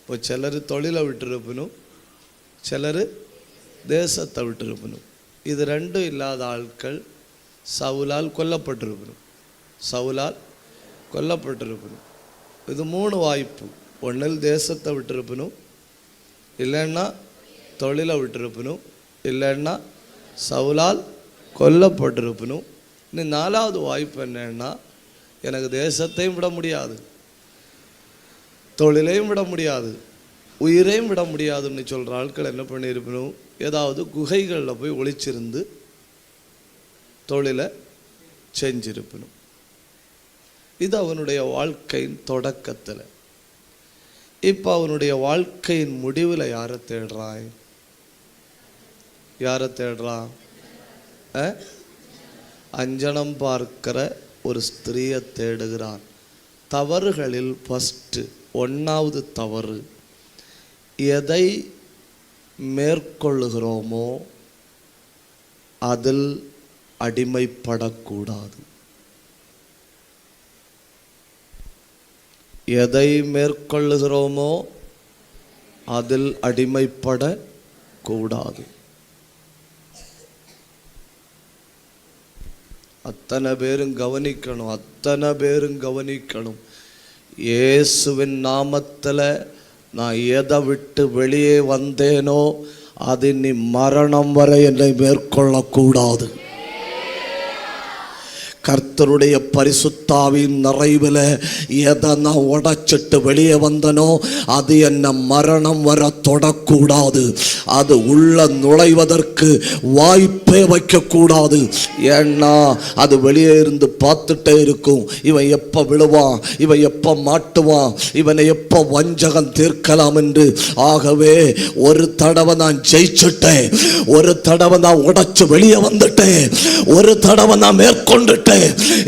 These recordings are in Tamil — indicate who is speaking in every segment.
Speaker 1: இப்போ சிலர் தொழிலை விட்டுருப்பணும், சிலர் தேசத்தை விட்டுருப்பணும். இது ரெண்டும் இல்லாத ஆட்கள் சவுலால் கொல்லப்பட்டிருக்கணும், சவுலால் கொல்லப்பட்டிருக்கணும். இது 3 வாய்ப்பு. ஒன்றில் தேசத்தை விட்டுருப்பணும், இல்லைன்னா தொழிலை விட்டுருப்பணும், இல்லைன்னா சவுலால் கொல்லப்பட்டிருப்பணும். இன்னும் 4வது வாய்ப்பு என்னன்னா, எனக்கு தேசத்தையும் விட முடியாது, தொழிலையும் விட முடியாது, உயிரையும் விட முடியாதுன்னு சொல்கிற ஆட்கள் என்ன பண்ணியிருக்கணும், ஏதாவது குகைகளில் போய் ஒளிச்சிருந்து தொழிலை செஞ்சிருக்கணும். இது அவனுடைய வாழ்க்கையின் தொடக்கத்தில். இப்போ அவனுடைய வாழ்க்கையின் முடிவில் யாரை தேடுறாய்? யாரை தேடுறான்? அஞ்சனம் பார்க்கிற ஒரு ஸ்திரீயை தேடுகிறான். தவறுகளில் ஃபஸ்ட்டு 1வது தவறு, எதை மேற்கொள்ளுகிறோமோ அதில் அடிமைப்படக்கூடாது. எதை மேற்கொள்ளுகிறோமோ அதில் அடிமைப்படக்கூடாது. அத்தனை பேரும் கவனிக்கணும், அத்தனை பேரும் கவனிக்கணும். இயேசுவின் நாமத்தில் நான் எதை விட்டு வெளியே வந்தேனோ அது நீ மரணம் வரை என்னை மேற்கொள்ளக்கூடாது. கர்த்தருடைய பரிசுத்தாவின் நிறைவில் எதை நான் உடைச்சிட்டு வெளியே வந்தனோ அது என்னை மரணம் வர தொடக்கூடாது. அது உள்ள நுழைவதற்கு வாய்ப்பே வைக்கக்கூடாது. ஏன்னா அது வெளியே இருந்து பார்த்துட்டே இருக்கும். இவன் எப்போ விழுவான், இவன் எப்போ மாட்டுவான், இவனை எப்போ வஞ்சகம் தீர்க்கலாம் என்று. ஆகவே ஒரு தடவை நான் ஜெயிச்சுட்டேன், ஒரு தடவை நான் உடைச்சு வெளியே வந்துட்டேன், ஒரு தடவை நான் மேற்கொண்டுட்டேன்.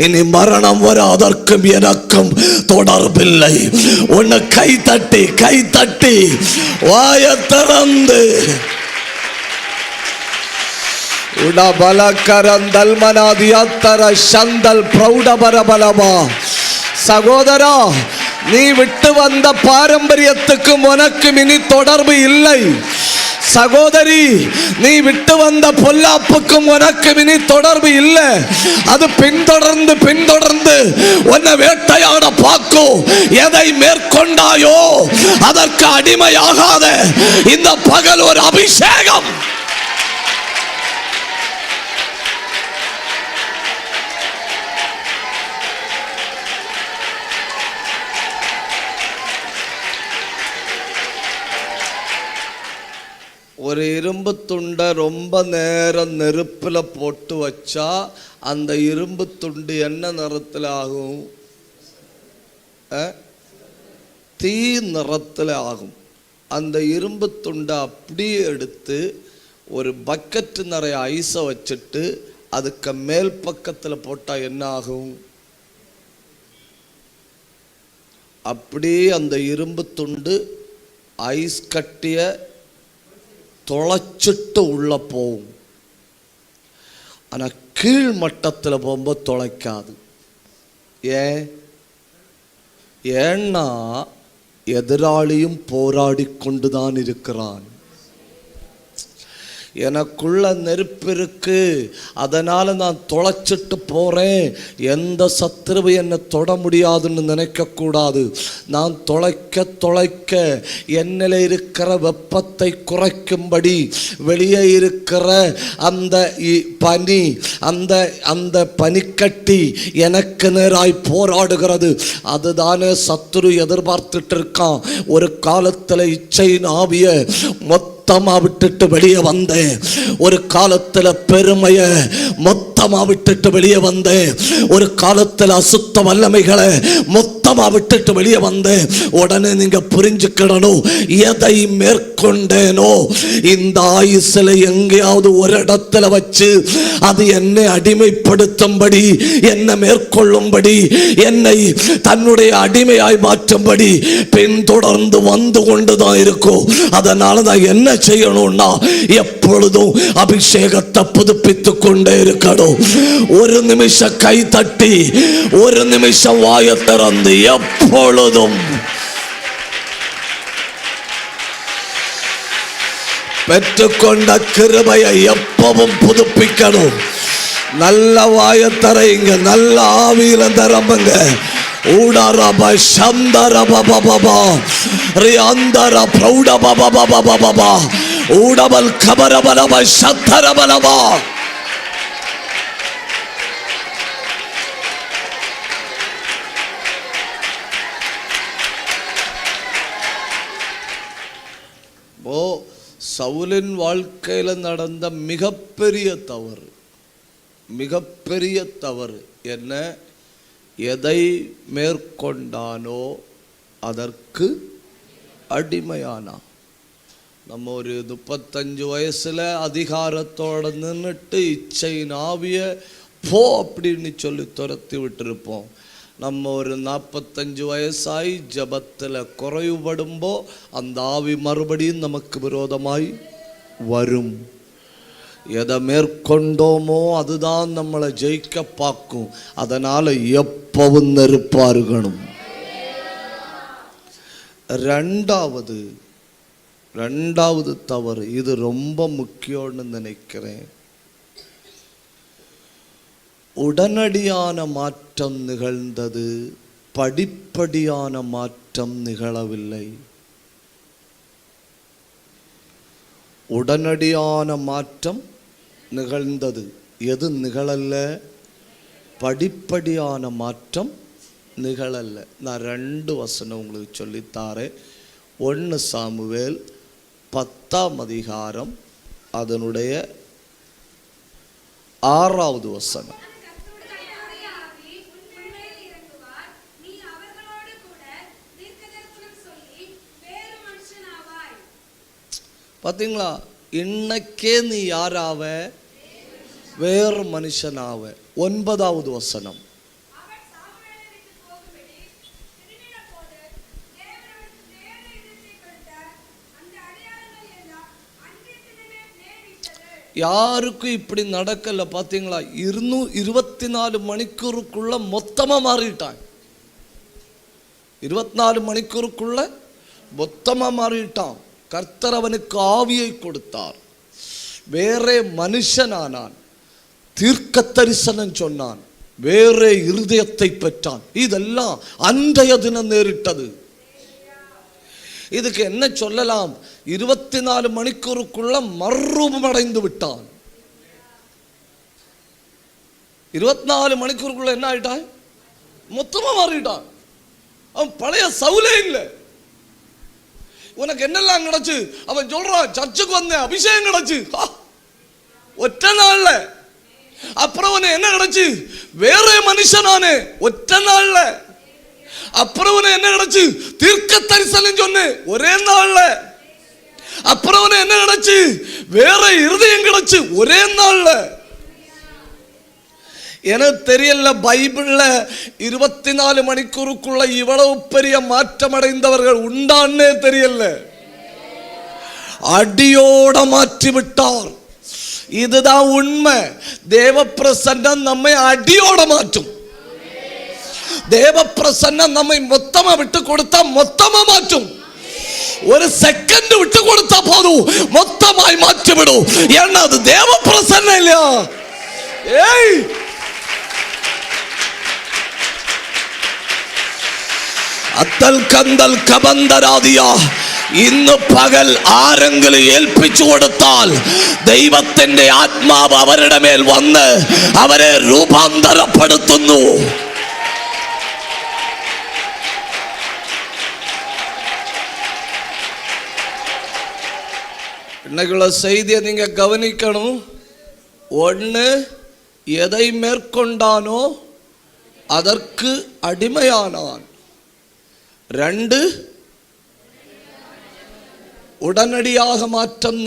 Speaker 1: இனி மரணம் வர அதற்கும் எனக்கும் தொடர்பில்லை. உன்னை கை தட்டி கை தட்டி வாய திறந்து உடபலக்கரந்தல் மனாதியத்தர சந்தல் பிரௌடபரபலமா. சகோதரா, நீ விட்டு வந்த பாரம்பரியத்துக்கும் உனக்கும் இனி தொடர்பு இல்லை. சகோதரி, நீ விட்டு வந்த பொல்லாப்புக்கும் உனக்கு இனி தொடர்பு இல்லை. அது பின்தொடர்ந்து பின்தொடர்ந்து உன்னை வேட்டையாட பார்க்கும். எதை மேற்கொண்டாயோ அதற்கு அடிமையாகாத இந்த பகல் ஒரு அபிஷேகம். ஒரு இரும்பு துண்டை ரொம்ப நேரம் நெருப்பில் போட்டு வச்சா அந்த இரும்பு துண்டு என்ன நிறத்தில் ஆகும்? தீ நிறத்தில் ஆகும். அந்த இரும்பு துண்டை அப்படியே எடுத்து ஒரு பக்கெட்டு நிறைய ஐஸை வச்சுட்டு அதுக்கு மேல் பக்கத்தில் போட்டால் என்ன ஆகும்? அப்படியே அந்த இரும்பு துண்டு ஐஸ் கட்டிய தொலைச்சிட்டு உள்ள போகும். ஆனால் கீழ் மட்டத்தில் போகும்போது தொலைக்காது. ஏன்னா எதிராளியும் போராடி கொண்டுதான் இருக்கிறான். எனக்குள்ள நெருப்பு இருக்கு, அதனால நான் தொலைச்சிட்டு போறேன். எந்த சத்துருவை என்னை தொட முடியாதுன்னு நினைக்க கூடாது. நான் தொலைக்க தொலைக்க என்னில் இருக்கிற வெப்பத்தை குறைக்கும்படி வெளியே இருக்கிற அந்த பனி, அந்த பனிக்கட்டி எனக்கு நேராய் போராடுகிறது. அதுதானே சத்துரு எதிர்பார்த்துட்டு இருக்கான். ஒரு காலத்தில் இச்சையின் ஆவிய மொத்தமா விட்டுட்டு வெளியே வந்தேன். ஒரு காலத்துல பெருமைய மொத்தமா விட்டுட்டு வெளியே வந்தேன். ஒரு காலத்துல அசுத்த வல்லமைகளை மொத்தமா விட்டுட்டு வெளியே வந்தேன். உடனே நீங்க புரிஞ்சுக்கிடணும், எதை மேற்கொண்டேனோ இந்த ஆயுசுல எங்கேயாவது ஒரு இடத்துல வச்சு அது என்னை அடிமைப்படுத்தும்படி, என்னை மேற்கொள்ளும்படி, என்னை தன்னுடைய அடிமையாய் மாற்றும்படி பின்தொடர்ந்து வந்து கொண்டுதான் இருக்கும். அதனால நான் என்ன செய்யணும்னா எப்பொழுதும் அபிஷேகத்தை புதுப்பித்துக் கொண்டே இருக்கணும். ஒரு நிமிஷம் கை தட்டி, ஒரு நிமிஷம் வாயை திறந்து எப்பொழுதும் பெற்றுக்கொண்ட கிருபையை எப்பவும் புதுப்பிக்கணும். நல்ல வாய தரைங்க, நல்ல ஆவியில தரம்புங்க. ஊடரப சந்தரபபபா ரியாந்தர பிரௌடபபபபபா ஊடபல் கபரபலப சத்தரபலபா. சவுலின் வாழ்க்கையில நடந்த மிகப்பெரிய தவறு என்ன? எதை மேற்கொண்டானோ அதற்கு அடிமையானா. நம்ம ஒரு 35 வயசுல அதிகாரத்தோட நின்றுட்டு இச்சையின் ஆவிய போ அப்படின்னு சொல்லி துரத்தி விட்டுருப்போம். நம்ம ஒரு 45 வயசாய் ஜபத்தில் குறைவுபடும்போ அந்த ஆவி மறுபடியும் நமக்கு விரோதமாய் வரும். எதை மேற்கொண்டோமோ அதுதான் நம்மளை ஜெயிக்க பார்க்கும். அதனால எப்பவும் நெருப்பா இருக்கணும். ரெண்டாவது தவறு, இது ரொம்ப முக்கியம்னு நினைக்கிறேன். உடனடியான மாற்றம் நிகழ்ந்தது, படிப்படியான மாற்றம் நிகழவில்லை. உடனடியான மாற்றம் நிகழ்ந்தது, எது நிகழல்ல? படிப்படியான மாற்றம் நிகழல்ல. நான் 2 வசனம் உங்களுக்கு சொல்லித்தாரேன். 1 சாமுவேல் 10ஆம் அதிகாரம் அதனுடைய 6வது வசனம். பார்த்தீங்களா? இன்னைக்கே நீ யாராவ? வேறு மனுஷனாவ. 9வது வசனம். யாருக்கும் இப்படி நடக்கல. பார்த்தீங்களா? 24 மணிக்கூருக்குள்ள மொத்தமா மாறிட்டான். 24 மணிக்கூருக்குள்ள மொத்தமா மாறிட்டான். கர்த்தர் அவனுக்கு ஆவியை கொடுத்தார், வேறே மனுஷனானான், தீர்க்க தரிசனம் சொன்னான், வேறே இருதயத்தை பெற்றான். இதெல்லாம் அன்றைய தினம் நேரிட்டது. இதுக்கு என்ன சொல்லலாம்? 24 மணிக்கூருக்குள்ள மறுரூபம் அடைந்து விட்டான். 24 மணிக்கூருக்குள்ள என்ன ஆயிட்டான்? மொத்தமா மாறிட்டான். அவன் பழைய சவுலே இல்லை. உனக்கு என்னெல்லாம் கிடைச்சு? அவன் சொல்றான், சர்ச்சுக்கு வந்தேன், அபிஷேகம் கிடைச்சு ஒற்றை நாள்ல. அப்புறம் என்ன கிடைச்சு? வேற மனுஷனானே ஒற்றை நாள்ல. அப்புறம் என்ன கிடைச்சு? தீர்க்க தரிசனம் சொன்ன ஒரே நாள்ல. அப்புறம் என்ன கிடைச்சு? வேற இருதயம் கிடைச்சு ஒரே நாள்ல. எனக்கு தெரியல, பைபிள்ல 24 மணிக்கூருக்குள்ள இவ்வளவு பெரிய மாற்றம் அடைந்தவர்கள் உண்டான்னே தெரியல. அடியோட மாற்றி விட்டார். இதுதான் உண்மை. தேவ பிரசன்னம் நம்மை அடியோட மாற்றும். தேவ பிரசன்னம் நம்மை மொத்தமா விட்டு கொடுத்தா மொத்தமா மாற்றும். ஒரு செகண்ட் விட்டு கொடுத்தா போதும், மொத்தமாய் மாற்றிவிடும். ஏன்னா அது தேவ பிரசன்னம் இல்லையா? ஏய், അത്തൽ കന്തൽ കബന്ധരാദിയ ഇന്ന് പകൽ ആരെങ്കിലും ഏൽപ്പിച്ചു കൊടുത്താൽ ദൈവത്തിന്റെ ആത്മാവ് അവരുടെ മേൽ വന്ന് അവരെ രൂപാന്തരപ്പെടുത്തുന്നു. இன்னைக்குள்ள செய்தியை நீங்க கவனிக்கணும். ஒன்று, எதை மேற்கொண்டானோ அதற்கு அடிமையானான். 2, உடனடியாக மாற்றம்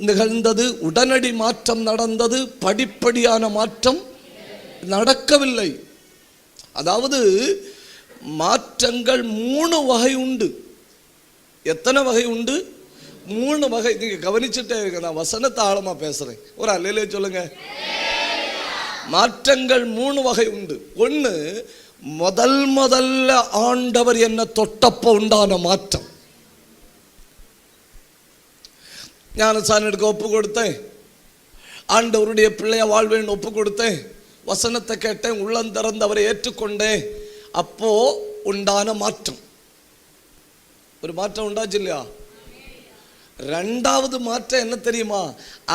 Speaker 1: நிகழ்ந்தது. உடனடி மாற்றம் நடந்தது, படிப்படியான மாற்றம் நடக்கவில்லை. அதாவது மாற்றங்கள் 3 வகை உண்டு. எத்தனை வகை உண்டு? 3 வகை. நீங்க கவனிச்சுட்டே இருக்க, நான் வசனத்தை ஆழமா பேசுறேன். ஒரு அல்லேலூயா சொல்லுங்க. மாற்றங்கள் 3 வகை உண்டு. 1, முதல்ல ஆண்டவர் என்ன தொட்டப்ப உண்டான மாற்றம். ஞானஸ்நானம் எடுக்க ஒப்பு கொடுத்தேன், ஆண்டவருடைய பிள்ளைய வாழ்வேன்னு ஒப்பு கொடுத்தேன், வசனத்தை கேட்டேன், உள்ளம் திறந்து அவரை ஏற்றுக்கொண்டேன். அப்போ உண்டான மாற்றம், ஒரு மாற்றம் உண்டாச்சு இல்லையா? ரெண்டாவது மாற்றம் என்ன தெரியுமா?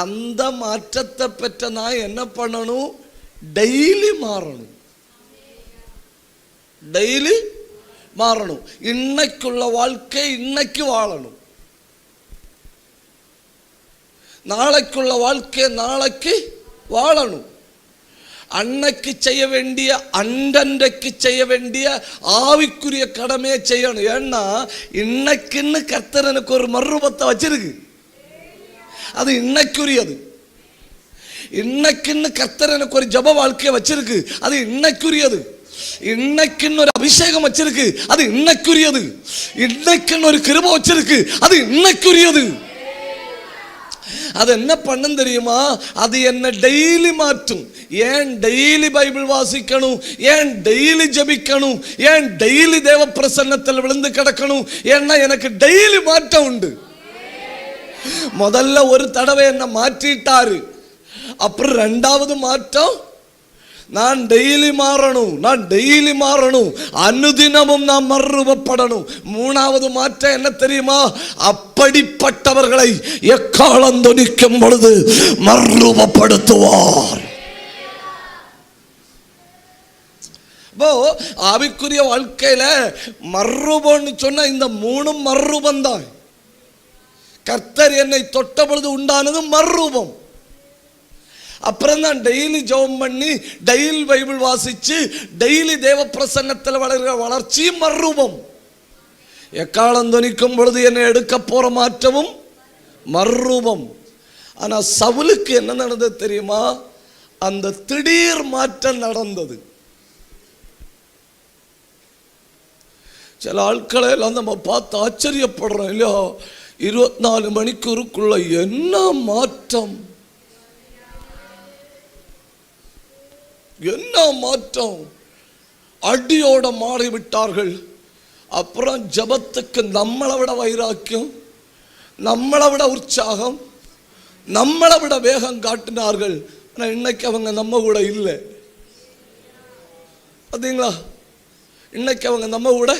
Speaker 1: அந்த மாற்றத்தை பெற்ற நான் என்ன பண்ணணும்? டெய்லி மாறணும், டெய்லி மாறணும். இன்னைக்குள்ள வாழ்க்கை இன்னைக்கு வாழணும், நாளைக்குள்ள வாழ்க்கை நாளைக்கு வாழணும். அன்னைக்கு செய்ய வேண்டிய அன்றன்றைக்கு செய்ய வேண்டிய ஆவிக்குரிய கடமையை செய்யணும். ஏன்னா இன்னைக்குன்னு கர்த்தர் எனக்கு ஒரு மறுரூபத்தை வச்சிருக்கு, அது இன்னைக்குரியது. இன்னைக்குன்னு கர்த்தர் எனக்கு ஒரு ஜப வாழ்க்கையை வச்சிருக்கு, அது இன்னைக்குரியது. இன்னைக்குன்னு ஒரு அபிஷேகம் வச்சிருக்கு, அது இன்னைக்குரியது. இன்னைக்குன்னு ஒரு கிருபை வச்சிருக்கு, அது இன்னைக்குரியது. அது என்ன பண்ணும் தெரியுமா? அது என்ன டெய்லி மாற்றும். ஏன் டெய்லி பைபிள் வாசிக்கணும்? ஏன் டெய்லி ஜெபிக்கணும்? ஏன் டெய்லி தேவ பிரசன்னத்தில் விழுந்து கிடக்கணும்? ஏன்னா எனக்கு டெய்லி மாற்றம் உண்டு. முதல்ல ஒரு தடவை என்ன மாற்றிட்டாரு, அப்புறம் ரெண்டாவது மாற்றம் நான் டெய்லி மாறணும், நான் டெய்லி மாறணும், அனுதினமும் நான் மறுரூபப்படணும். மூணாவது மாற்றம் என்ன தெரியுமா? அப்படிப்பட்டவர்களை எக்காலம் தொனிக்கும் பொழுது மறுரூபப்படுத்துவார். ஆவிக்குரிய வாழ்க்கையில மறுரூபம்னு சொன்ன இந்த மூணும் மறுரூபம் தான். கர்த்தர் என்னை தொட்ட பொழுது உண்டானது மறுரூபம். அப்புறம் தான் டெய்லி ஜெபம் பண்ணி, டெய்லி பைபிள் வாசிச்சு, டெய்லி தேவ பிரசன்னத்தில் வளர்கிற வளர்ச்சி மறுரூபம். எக்காலம் தொனிக்கும் பொழுது என்னை எடுக்க போற மாற்றமும் மறுரூபம். ஆனா சவுலுக்கு என்ன நடந்தது தெரியுமா? அந்த திடீர் மாற்றம் நடந்தது. சில ஆட்களை எல்லாம் நம்ம பார்த்து ஆச்சரியப்படுறோம் இல்லையா? 24 மணிக்கூருக்குள்ள என்ன மாற்றம், என்ன மாற்றம்! அடியோட மாறிவிட்டார்கள். அப்புறம் ஜபத்துக்கு நம்மளை விட வைராக்கியம், நம்மளை விட உற்சாகம், நம்மளை விட வேகம் காட்டினார்கள். ஆனால் இன்னைக்கு அவங்க நம்ம கூட இல்லை. பார்த்தீங்களா? இன்னைக்கு அவங்க நம்ம கூட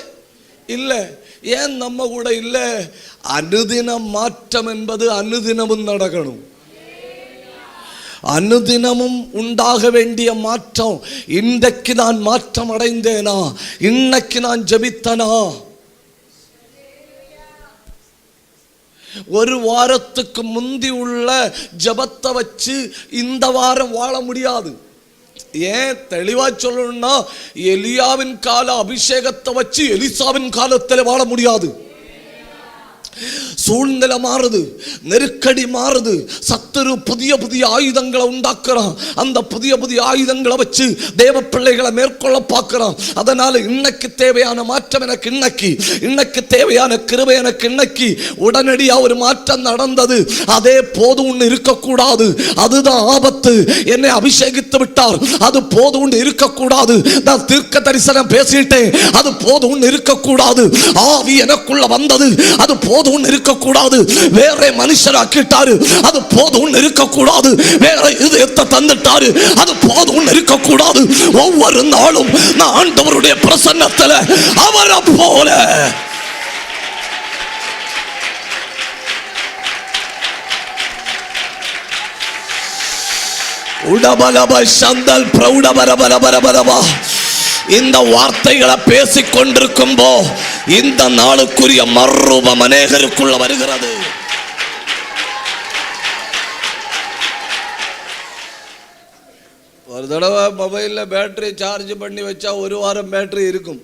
Speaker 1: இல்லை. ஏன் நம்ம கூட இல்லை? அனுதின மாற்றம் என்பது அனுதினமும் நடக்கணும். அனுதினமும் உண்டாக வேண்டிய மாற்றம். இன்றைக்கு நான் மாற்றம் அடைந்தேனா? இன்னைக்கு நான் ஜெபித்தனா? ஒரு வாரத்துக்கு முந்தி உள்ள ஜபத்தை வச்சு இந்த வாரம் வாழ முடியாது. ஏன் தெளிவா சொல்லணும்னா, எலியாவின் கால அபிஷேகத்தை வச்சு எலிசாவின் காலத்தில் வாழ முடியாது. சூழ்நிலை மாறுது, நெருக்கடி மாறுது, சத்துரு புதிய புதிய ஆயுதங்களை உண்டாக்குறான். அந்த புதிய புதிய ஆயுதங்களை வச்சு தேவ பிள்ளைகளை மேற்கொள்ள பார்க்கிறான். அதனால இன்னைக்கு தேவையான மாற்றம் எனக்கு இன்னைக்கு தேவையான கிருபை எனக்கு இன்னைக்கு உடனடியாக ஒரு மாற்றம் நடந்தது. அதே போதும் இருக்கக்கூடாது, அதுதான் ஆபத்து. என்னை அபிஷேகித்து விட்டார், அது போதும் இருக்கக்கூடாது. நான் தீர்க்க தரிசனம் பேசிட்டேன், அது போதும் இருக்கக்கூடாது. ஆவி எனக்குள்ள வந்தது, அது போதும் இருக்கக்கூடாது. வேற மனுஷராக்கிட்டாரு, அது போதும் இருக்கக்கூடாது. வேற இதயத்தை தந்துட்டாரு, அது போதும் இருக்கக்கூடாது. ஒவ்வொரு நாளும் நான் ஆண்டவருடைய பிரசன்னத்தில் அவரை போல உடபலப சந்தல் பிரௌடபரபரபரபரபா இந்த வார்த்தைகளை பேசிக் கொண்டிருக்கும் போ இந்த நாளுக்குரிய மறுரூபம் அநேகருக்குள்ள வருகிறது. ஒரு தடவை மொபைலில் பேட்டரி சார்ஜ் பண்ணி வச்சா ஒரு வாரம் பேட்டரி இருக்கும்,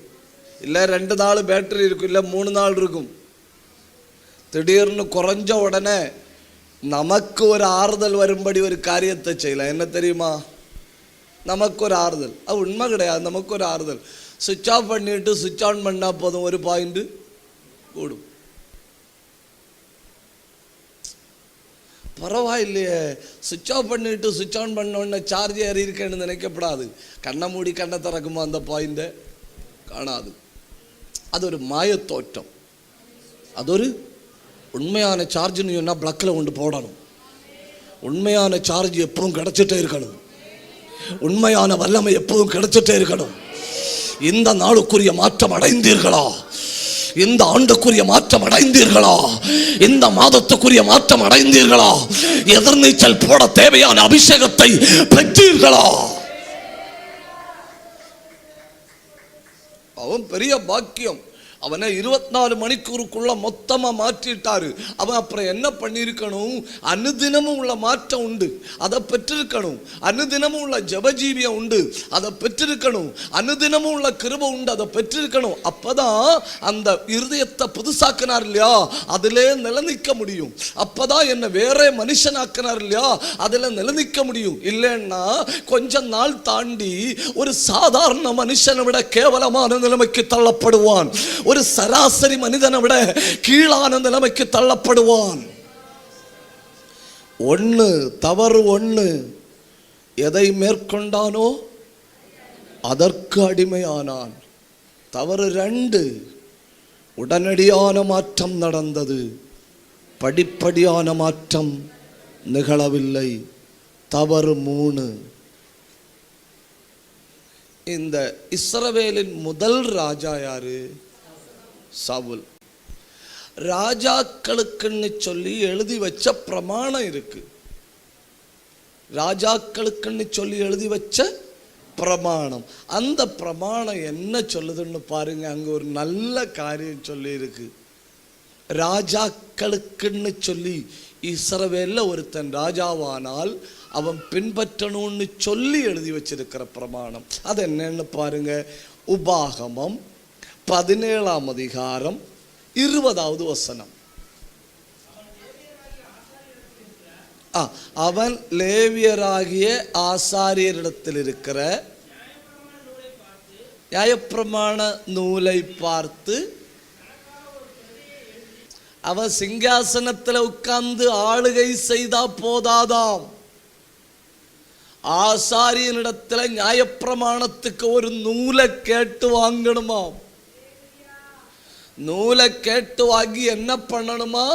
Speaker 1: இல்லை 2 நாள் பேட்டரி இருக்கும், இல்லை 3 நாள் இருக்கும். திடீர்னு குறைஞ்ச உடனே நமக்கு ஒரு ஆறுதல் வரும்படி ஒரு காரியத்தை செய்யலாம். என்ன தெரியுமா? நமக்கு ஒரு ஆறுதல். அது உண்மை கிடையாது, நமக்கு ஒரு ஆறுதல். சுவிட்ச் ஆஃப் பண்ணிட்டு சுவிட்ச் ஆன் பண்ணால் போதும், ஒரு பாயிண்ட் கூடும். பரவாயில்லையே, சுவிட்ச் ஆஃப் பண்ணிட்டு சுவிட்ச் ஆன் பண்ண உடனே சார்ஜ் ஏறி இருக்கேன்னு நினைக்கப்படாது. கண்ணை மூடி கண்ணை திறக்குமா அந்த பாயிண்ட்டை காணாது. அது ஒரு மாயத்தோற்றம், அது ஒரு உண்மையான சார்ஜ்னு சொன்னால் பிளக்கில் கொண்டு போடணும். உண்மையான சார்ஜ் எப்பவும் கிடைச்சிட்டே இருக்கணும். உண்மையான வல்லமை எப்பவும் கிடைச்சிட்டே இருக்கணும். இந்த நாளுக்குரிய மாற்றம் அடைந்தீர்களா? இந்த ஆண்டுக்குரிய மாற்றம் அடைந்தீர்களா? இந்த மாதத்துக்குரிய மாற்றம் அடைந்தீர்களா? எதிர்நீச்சல் போட தேவையான அபிஷேகத்தை பெற்றீர்களா? அவன் பெரிய பாக்கியம். அவனை 24 மணிக்கூருக்குள்ள மொத்தமா மாற்றிட்டாரு. அவன் அப்புறம் என்ன பண்ணிருக்கணும்? அனுதினமும் உள்ள மாற்றம் உண்டு, அதை பெற்றிருக்கணும். அனுதினமும் உள்ள ஜபஜீவியம் உண்டு, அதை பெற்றிருக்கணும். அனுதினமும் உள்ள கிருபை உண்டு, அதை பெற்றிருக்கணும். அப்பதான் அந்த இருதயத்தை புதுசாக்கினார் இல்லையா, அதிலே நிலநிற்க முடியும். அப்பதான் என்ன வேற மனுஷனாக்கினார் இல்லையா, அதுல நிலநிற்க முடியும். இல்லைன்னா கொஞ்ச நாள் தாண்டி ஒரு சாதாரண மனுஷனை விட கேவலமான நிலைமைக்கு தள்ளப்படுவான். ஒரு சராசரி மனிதனை விட கீழான நிலைமைக்கு தள்ளப்படுவான். தவறு ஒண்ணு, எதை மேற்கொண்டானோ அதற்கு அடிமையானான். தவறு 2, உடனடியான மாற்றம் நடந்தது, படிப்படியான மாற்றம் நிகழவில்லை. தவறு 3, இந்த இஸ்ரவேலின் முதல் ராஜா யாரு? சவுல். ராஜாக்களுக்குன்னு சொல்லி எழுதி வச்ச பிரமாணம் இருக்கு. ராஜாக்களுக்குன்னு சொல்லி எழுதி வச்ச பிரமாணம். அந்த பிரமாணம் என்ன சொல்லுதுன்னு பாருங்க. அங்க ஒரு நல்ல காரியம் சொல்லி இருக்கு. ராஜாக்களுக்குன்னு சொல்லி இஸ்ரவேல்ல ஒருத்தன் ராஜாவானால் அவன் பின்பற்றணும்னு சொல்லி எழுதி வச்சிருக்கிற பிரமாணம் அது என்னன்னு பாருங்க. உபாகமம் 17ஆம் அதிகாரம் 20வது வசனம். அவன் லேவியராகிய ஆசாரியரிடத்தில் இருக்கிற நியாயப்பிரமாண நூலை பார்த்து, அவன் சிங்காசனத்தில் உட்கார்ந்து ஆளுகை செய்தா போதாதாம், ஆசாரியனிடத்துல நியாயப்பிரமாணத்துக்கு ஒரு நூலை கேட்டு வாங்கணுமாம். நூலை கேட்டு வாங்கி என்ன பண்ணணுமா?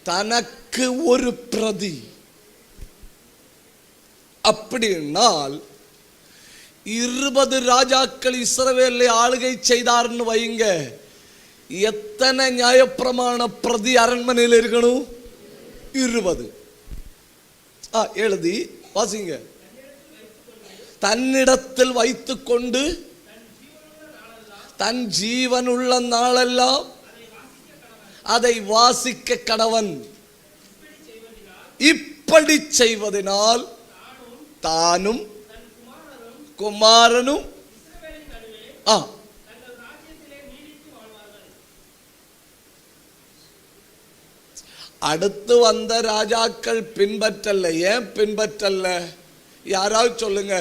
Speaker 1: தனக்கு ஒரு பிரதி. அப்படின்னால் 20 ராஜாக்கள் இஸ்ரவேலை ஆளுகை செய்தார்னு வைங்க, எத்தனை நியாயப்பிரமாண பிரதி அரண்மனையில் இருக்கணும்? 20. எழுதி வாசிங்க. தன்னிடத்தில் வைத்துக் கொண்டு தன் ஜீவனுள்ள நாளெல்லாம் அதை வாசிக்க கடவன். இப்படி செய்வதனால் தானும் குமாரனும் அடுத்து வந்த ராஜாக்கள் பின்பற்றல. ஏன் பின்பற்றல? யாராவது சொல்லுங்க.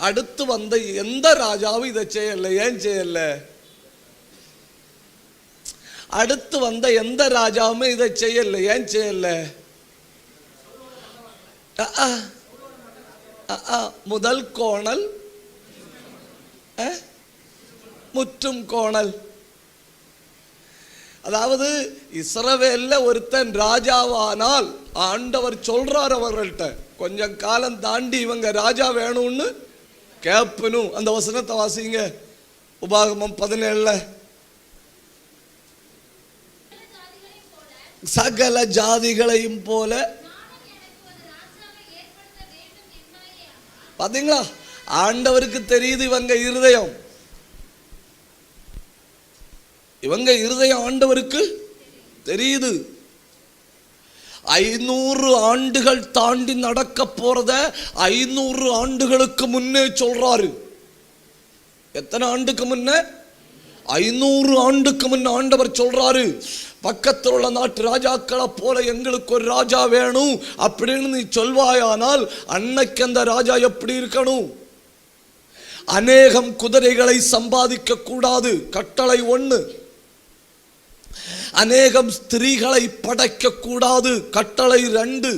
Speaker 1: அடுத்து வந்த எந்த ராஜாவும் இதை செய்யல. ஏன் செய்யல? அடுத்து வந்த எந்த ராஜாவுமே இதை செய்யல. ஏன் செய்யல? முதல் கோணல் முற்றும் கோணல். அதாவது இஸ்ரவேல்ல ஒருத்தன் ராஜாவானால் ஆண்டவர் சொல்றார் அவர்கள்ட்ட, கொஞ்சம் காலம் தாண்டி இவங்க ராஜா வேணும்னு கேட்பனும். அந்த வசனத்தை வாசிங்க. உபாகமம் 17. சகல ஜாதிகளையும் போல. பாத்தீங்களா? ஆண்டவருக்கு தெரியுது இவங்க இருதயம். இவங்க இருதயம் ஆண்டவருக்கு தெரியுது. 500 ஆண்டுகள் தாண்டி நடக்க போறத 500 ஆண்டுகளுக்கு முன்னே சொல்றாரு. எத்தனை ஆண்டுக்கு முன்ன? 500 ஆண்டுக்கு முன்ன ஆண்டவர் சொல்றாரு, பக்கத்தில் உள்ள நாட்டு ராஜாக்களை போல எங்களுக்கு ஒரு ராஜா வேணும் அப்படின்னு நீ சொல்வாயானால் அன்னைக்கு அந்த ராஜா எப்படி இருக்கணும்? அநேகம் குதிரைகளை சம்பாதிக்க கூடாது, கட்டளை 1. அநேகம் ஸ்திரீகளை படைக்க கூடாது, கட்டளை 2.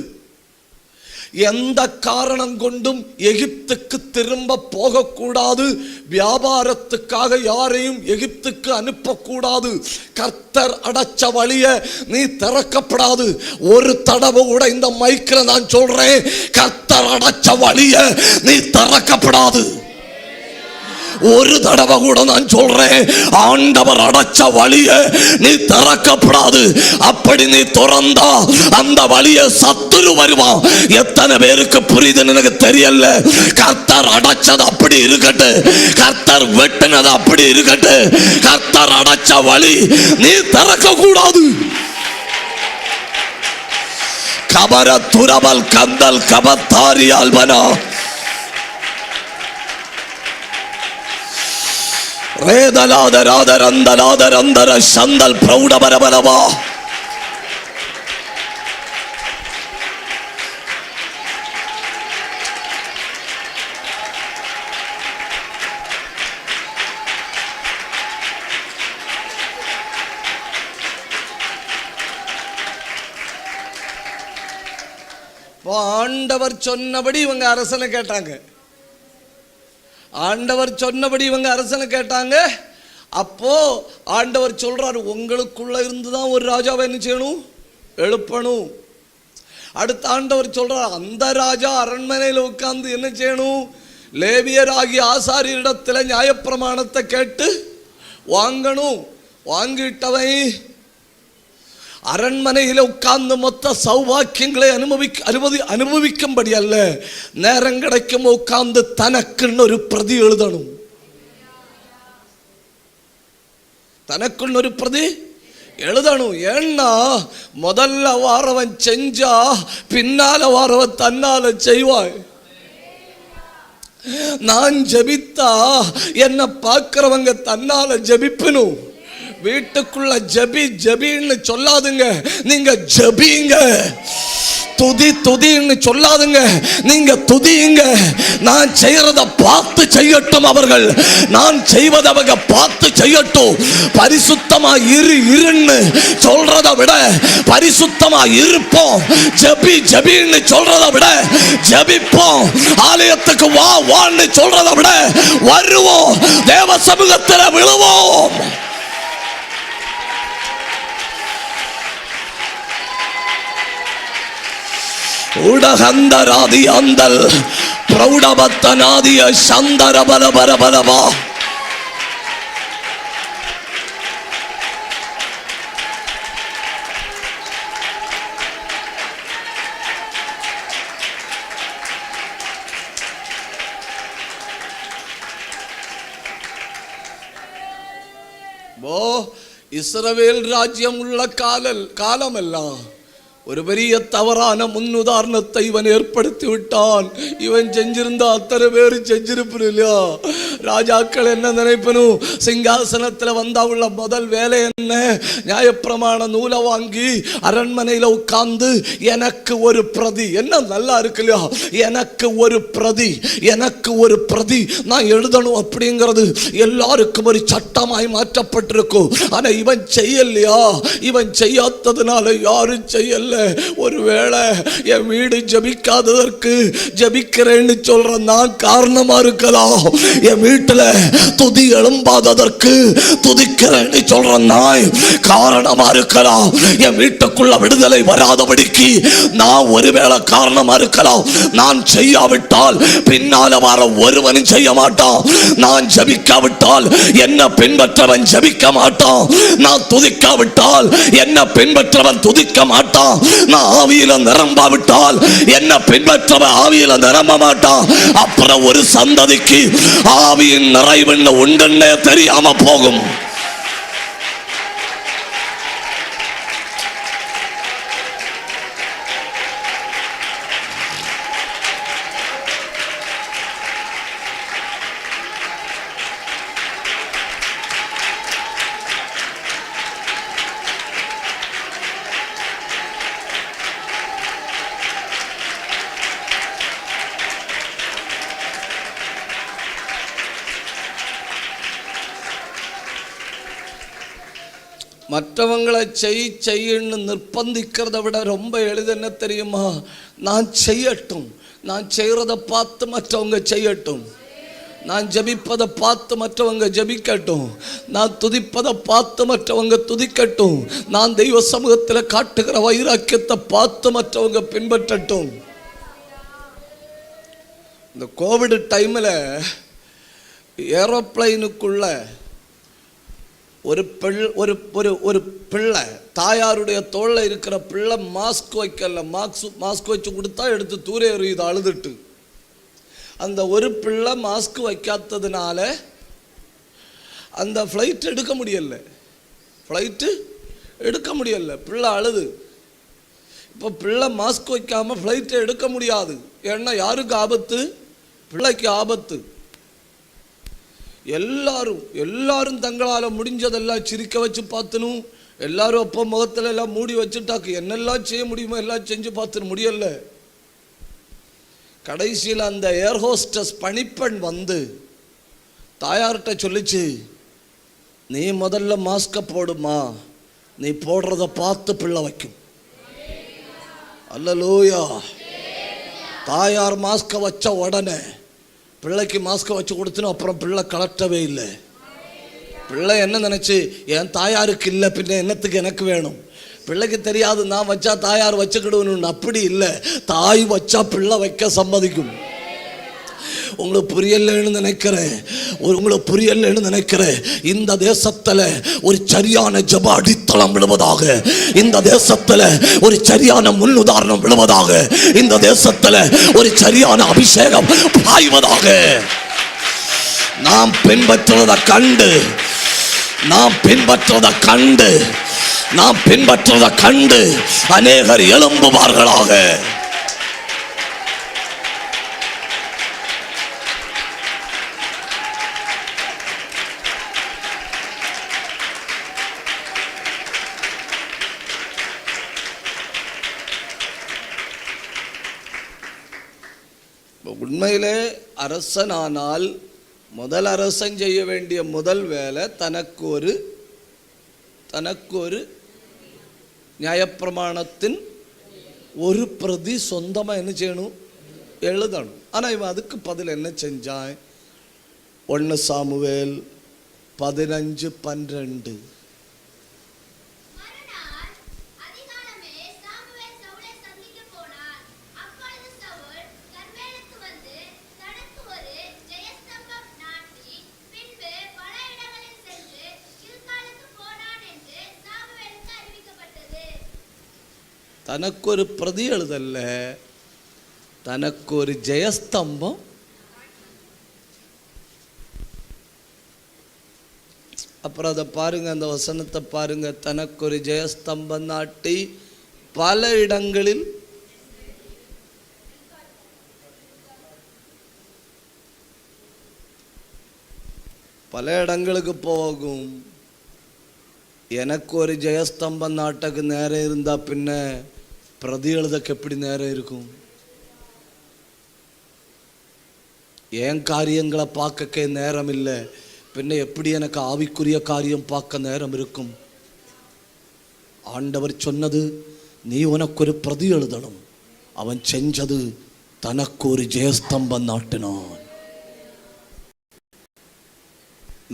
Speaker 1: எந்த காரணம் கொண்டும் எகிப்துக்கு திரும்ப போகக்கூடாது. வியாபாரத்துக்காக யாரையும் எகிப்துக்கு அனுப்பக்கூடாது. கர்த்தர் அடைச்ச வழிய நீ திறக்கப்படாது. ஒரு தடவை கூட இந்த மைக்கில் நான் சொல்றேன், கர்த்தர் அடைச்ச வழிய நீ திறக்கப்படாது. ஒரு தடவை கூட நான் சொல்றேன், ஆண்டவர் அடைச்ச வழிய நீ திறக்கப்படாது. அப்படி நீ திறந்தா அந்த வழிய சத்துரு வருவான். எத்தனை பேருக்கு புரியுதுன்னு எனக்கு தெரியல. கர்த்தர் அடைச்சது அப்படி இருக்கட்டு, கர்த்தர் வெட்டினது அப்படி இருக்கட்டு. கர்த்தர் அடைச்ச வழி நீ திறக்க கூடாது. கபர துரபல் கந்தல் கபத்தாரி அல்பனா ரேதலாதராதரந்தலாதரந்தர சந்தல் பிரௌடபரபரவா ஆண்டவர் சொன்னபடி இவங்க அரசனை கேட்டாங்க. ஆண்டவர் சொன்னபடி இவங்க அரசனை கேட்டாங்க. அப்போ ஆண்டவர் சொல்றாரு, உங்களுக்குள்ள இருந்துதான் ஒரு ராஜாவை என்ன செய்யணும், எழுப்பணும். அடுத்த ஆண்டவர் சொல்றார், அந்த ராஜா அரண்மனையில் உட்கார்ந்து என்ன செய்யணும், லேவியராகிய ஆசாரியரிடத்தில் நியாயப்பிரமாணத்தை கேட்டு வாங்கணும். வாங்கிட்டவை அரண்மனையில் உட்கார்ந்து மொத்த சௌபாக்கியங்களை அனுபவிக்கும்படி அல்ல, நேரம் கிடைக்கும் உட்கார்ந்து தனக்குன்னு ஒரு பிரதி எழுதணும். தனக்குன்னு ஒரு பிரதி எழுதணும். ஏன்னா முதல்ல வாரவன் செஞ்சா பின்னால வாரவன் தன்னால செய்வாய். நான் ஜெபித்தா என்ன பார்க்கிறவங்க தன்னால ஜெபிப்பணும். வீட்டுக்குள்ள ஜபி ஜபின்னு சொல்லாதுங்க, நீங்க ஜபிங்க. துதி துதின்னு சொல்லாதுங்க, நீங்க துதியுங்க. நான் செய்யறத பார்த்து செய்யட்டும் அவர்கள், நான் செய்வதை அவங்க பார்த்து செய்யட்டும். பரிசுத்தமா இருன்னு சொல்றதை விட பரிசுத்தமா இருப்போம். ஜபி ஜபின்னு சொல்றதை விட ஜபிப்போம். ஆலயத்துக்கு வா வான்னு சொல்றதை விட வருவோம். தேவ சமூகத்தில் விழுவோம். உடகந்தராதி அந்தல் பிரௌடபத்தனாதிய சந்தர பலபரபலவா இஸ்ரவேல் ராஜ்யம் உள்ள காலமெல்லாம் ஒரு பெரிய தவறான முன்னுதாரணத்தை இவன் ஏற்படுத்தி விட்டான். இவன் செஞ்சிருந்தா அத்தனை பேர் செஞ்சிருப்பது இல்லையா? ராஜாக்கள் என்ன நினைப்பனும், சிங்காசனத்தில் வந்தா உள்ள முதல் வேலை என்ன, நியாயப்பிரமாண நூலை வாங்கி அரண்மனையில் உட்கார்ந்து எனக்கு ஒரு பிரதி, என்ன நல்லா இருக்கு இல்லையா, எனக்கு ஒரு பிரதி, எனக்கு ஒரு பிரதி நான் எழுதணும் அப்படிங்கிறது எல்லாருக்கும் ஒரு சட்டமாய் மாற்றப்பட்டிருக்கும். ஆனா இவன் செய்யலையா? இவன் செய்யாததுனால யாரும் செய்யல. ஒருவேளை என் வீடு ஜபிக்காததற்கு ஜபிக்கிறேன்னு சொல்ற நான் காரணமா இருக்கலாம். என் வீட்டுல துதி எழும்பாததற்கு துதிக்கிறேன்னு சொல்ற நான் காரணமா இருக்கலாம். என் வீட்டுக்குள்ள விடுதலை வராதபடிக்கு நான் ஒருவேளை காரணமா இருக்கலாம். நான் செய்யாவிட்டால் பின்னால வர ஒருவனும் செய்ய மாட்டான். நான் ஜபிக்காவிட்டால் என்ன பின்பற்றவன் ஜபிக்க மாட்டான். நான் துதிக்காவிட்டால் என்ன பின்பற்றவன் துதிக்க மாட்டான். நான் ஆவியில நிரம்பாவிட்டால் என்ன பின்பற்றவன் ஆவியில நிரம்ப மாட்டான். அப்புறம் ஒரு சந்ததிக்கு ஆவியின் நிறைவுன்னு உண்டுன்னே தெரியாம போகும். மற்றவங்களை செய்யன்னு நிர்பந்திக்கிறத விட ரொம்ப எளிது என்ன தெரியுமா? நான் செய்யட்டும், நான் செய்கிறத பார்த்து மற்றவங்க செய்யட்டும், நான் ஜபிப்பதை பார்த்து மற்றவங்க ஜபிக்கட்டும், நான் துதிப்பதை பார்த்து மற்றவங்க துதிக்கட்டும், நான் தெய்வ சமூகத்தில் காட்டுகிற வைராக்கியத்தை பார்த்து மற்றவங்க பின்பற்றட்டும். இந்த கோவிட் டைமில் ஏரோப்ளைனுக்குள்ள ஒரு பிள்ளை, தாயாருடைய தோளில் இருக்கிற பிள்ளை மாஸ்க் வைக்கல, மாஸ்க் வச்சு கொடுத்தா எடுத்து தூர எறியுது அழுதுட்டு. அந்த ஒரு பிள்ளை மாஸ்க் வைக்காததுனால அந்த ஃப்ளைட் எடுக்க முடியல, பிள்ளை அழுது. இப்போ பிள்ளை மாஸ்க் வைக்காமல் ஃப்ளைட்டை எடுக்க முடியாது. ஏன்னா யாருக்கு ஆபத்து? பிள்ளைக்கு ஆபத்து. எல்லாரும் தங்களால் முடிஞ்சதெல்லாம் சிரிக்க வச்சு பார்த்துணும். எல்லாரும் அப்போ முகத்துல எல்லாம் மூடி வச்சுட்டாக்கு என்னெல்லாம் செய்ய முடியுமோ எல்லாம் செஞ்சு பார்த்துன்னு முடியல. கடைசியில் அந்த ஏர் ஹோஸ்டஸ் பணிப்பெண் வந்து தாயார்கிட்ட சொல்லிச்சு, நீ முதல்ல மாஸ்கை போடுமா, நீ போடுறத பார்த்து பிள்ளை வைக்கும். அல்லேலூயா. தாயார் மாஸ்கை வச்ச உடனே பிள்ளைக்கு மாஸ்கை வச்சு கொடுத்துன்னு அப்புறம் பிள்ளை கலட்டவே இல்லை. பிள்ளை என்ன நினைச்சு, என் தாயாருக்கு இல்லை பின்ன என்னத்துக்கு எனக்கு வேணும். பிள்ளைக்கு தெரியாது நான் வச்சா தாயார் வச்சுக்கிடுவேன்னு. அப்படி இல்லை, தாய் வச்சா பிள்ளை வைக்க சம்மதிக்கும். உங்களுக்கு புரியலன்னு நினைக்கிறேன். இந்த தேசத்துல ஒரு சரியான ஜெப அடித்தளம் விழுவதாக, இந்த தேசத்துல ஒரு சரியான முன் உதாரணம் விழுவதாக, இந்த தேசத்துல ஒரு சரியான அபிஷேகம் பாய்வதாக. நாம் பின்பற்றதை கண்டு அநேகர் எழும்புவார்களாக. உண்மையிலே அரசனானால் முதல் அரசன் செய்ய வேண்டிய முதல் வேலை தனக்கு ஒரு நியாயப்பிரமாணத்தின் ஒரு பிரதி சொந்தமாக என்ன செய்யணும்? எழுதணும். ஆனால் இவன் அதுக்கு பதில் என்ன செஞ்சான்? 1 சாமுவேல் 15:12. தனக்கு ஒரு பிரதி எழுதல்ல, தனக்கு ஒரு ஜெயஸ்தம்பம். அப்புறம் அதை பாருங்க, அந்த வசனத்தை பாருங்க. தனக்கு ஒரு ஜெயஸ்தம்பம் நாட்டி பல இடங்களில் இடங்களுக்கு போகும். எனக்கு ஒரு ஜெயஸ்தம்பம் நாட்டக்கு நேரம் இருந்தா பின்ன பிரதி எழுதக்கு எப்படி நேரம் இருக்கும்? என் காரியங்களை பார்க்க நேரம் இல்லை, பின்ன எப்படி எனக்கு ஆவிக்குரிய காரியம் பார்க்க நேரம் இருக்கும்? ஆண்டவர் சொன்னது, நீ உனக்கு ஒரு பிரதி எழுதணும். அவன் செஞ்சது, தனக்கு ஒரு ஜெயஸ்தம்பம் நாட்டினான்.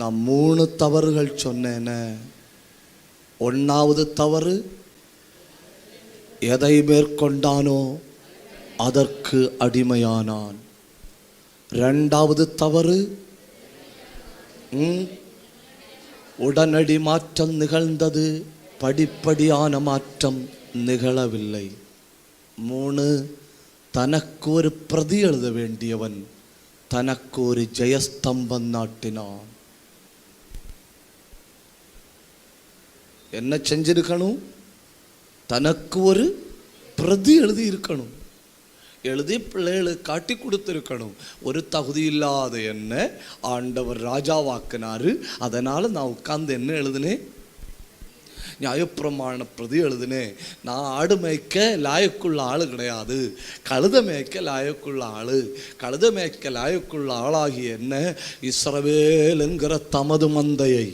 Speaker 1: நான் 3 தவறுகள் சொன்னேன. 1வது தவறு, எதை மேற்கொண்டானோ அதற்கு அடிமையானான். 2வது தவறு, உடனடி மாற்றம் நிகழ்ந்தது, படிப்படியான மாற்றம் நிகழவில்லை. 3, தனக்கு ஒரு பிரதி எழுத வேண்டியவன் தனக்கு ஒரு ஜெயஸ்தம்பம் நாட்டினான். என்ன செஞ்சிருக்கணும்? தனக்கு ஒரு பிரதி எழுதி இருக்கணும், எழுதி பிள்ளைகளுக்கு காட்டி கொடுத்துருக்கணும். ஒரு தகுதி இல்லாத என்ன ஆண்டவர் ராஜாவாக்குனாரு. அதனால நான் உட்கார்ந்து என்ன எழுதுனேன்? நியாயப்பிரமாண பிரதி எழுதுனேன். நான் ஆடு மேய்க்க லாயக்குள்ள ஆள் கிடையாது, கழுத மேய்க்க லாயக்குள்ள ஆள். கழுத மேய்க்க லாயக்குள்ள ஆளாகி என்ன? இஸ்ரவேல் என்கிற தமது மந்தையை,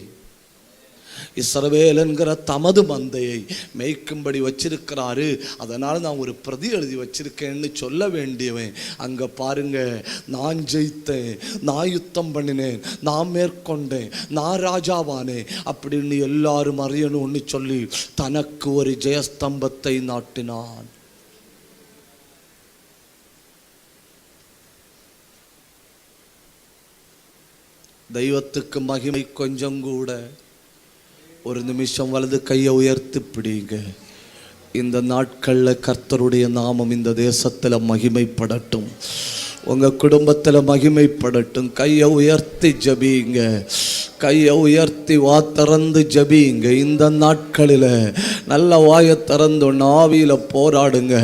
Speaker 1: இஸ்ரவேல் என்கிற தமது மந்தையை மேய்க்கும்படி வச்சிருக்கிறாரு. அதனால் நான் ஒரு பிரதி எழுதி வச்சிருக்கேன்னு சொல்ல வேண்டியவன் அங்கே பாருங்க, நான் ஜெயித்தேன், நான் யுத்தம் பண்ணினேன், நான் மேற்கொண்டேன், நான் ராஜாவானேன் அப்படின்னு எல்லாரும் அறியணும்னு சொல்லி தனக்கு ஒரு ஜெயஸ்தம்பத்தை நாட்டினான். தெய்வத்துக்கு மகிமை கொஞ்சம் கூட. ஒரு நிமிஷம் வலது கையை உயர்த்தி பிடிங்க. இந்த நாட்களில் கர்த்தருடைய நாமம் இந்த தேசத்தில் மகிமைப்படட்டும், உங்கள் குடும்பத்தில் மகிமைப்படட்டும். கையை உயர்த்தி ஜபிங்க, கையை உயர்த்தி வா திறந்து ஜபிங்க. இந்த நாட்களில் நல்ல வாயை திறந்து ஆவியில் போராடுங்க.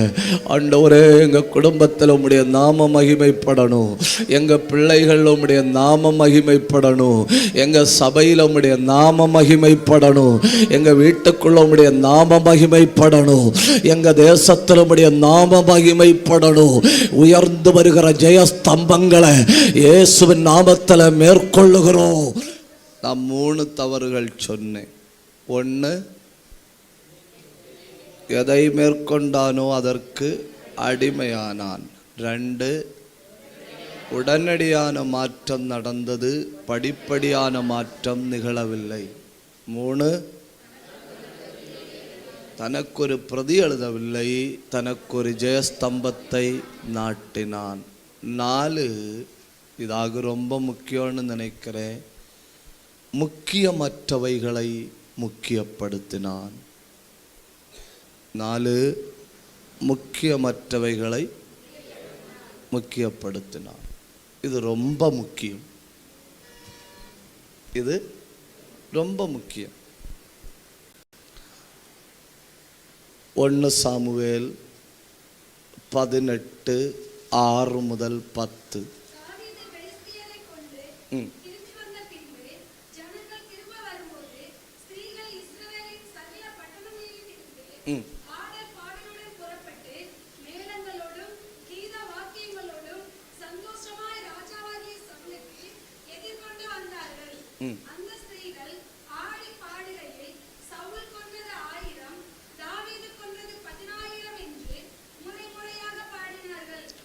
Speaker 1: ஆண்டவரே, எங்கள் குடும்பத்தில் உம்முடைய நாம மகிமைப்படணும், எங்கள் பிள்ளைகள் உம்முடைய நாம மகிமைப்படணும், எங்கள் சபையில் உம்முடைய நாம மகிமைப்படணும், எங்கள் வீட்டுக்குள்ள உம்முடைய நாம மகிமைப்படணும், எங்கள் தேசத்தில் உம்முடைய நாம மகிமைப்படணும். உயர்ந்து வருகிற ஜெயஸ்தம்பங்களை இயேசுவின் நாமத்தில் மேற்கொள்ளுகிறோம். நான் 3 தவறுகள் சொன்னேன். 1, எதை மேற்கொண்டானோ அதற்கு அடிமையானான். 2, உடனடியான மாற்றம் நடந்தது, படிப்படியான மாற்றம் நிகழவில்லை. 3, தனக்கொரு பிரதி எழுதவில்லை, தனக்கொரு ஜெயஸ்தம்பத்தை நாட்டினான். 4, இதாக ரொம்ப முக்கியம்னு நினைக்கிறேன், முக்கியமற்றவைகளை முக்கியப்படுத்தினான். 4, முக்கியமற்றவைகளை முக்கியப்படுத்தினான். இது ரொம்ப முக்கியம், இது ரொம்ப முக்கியம். 1 சாமுவேல் 18:6-10.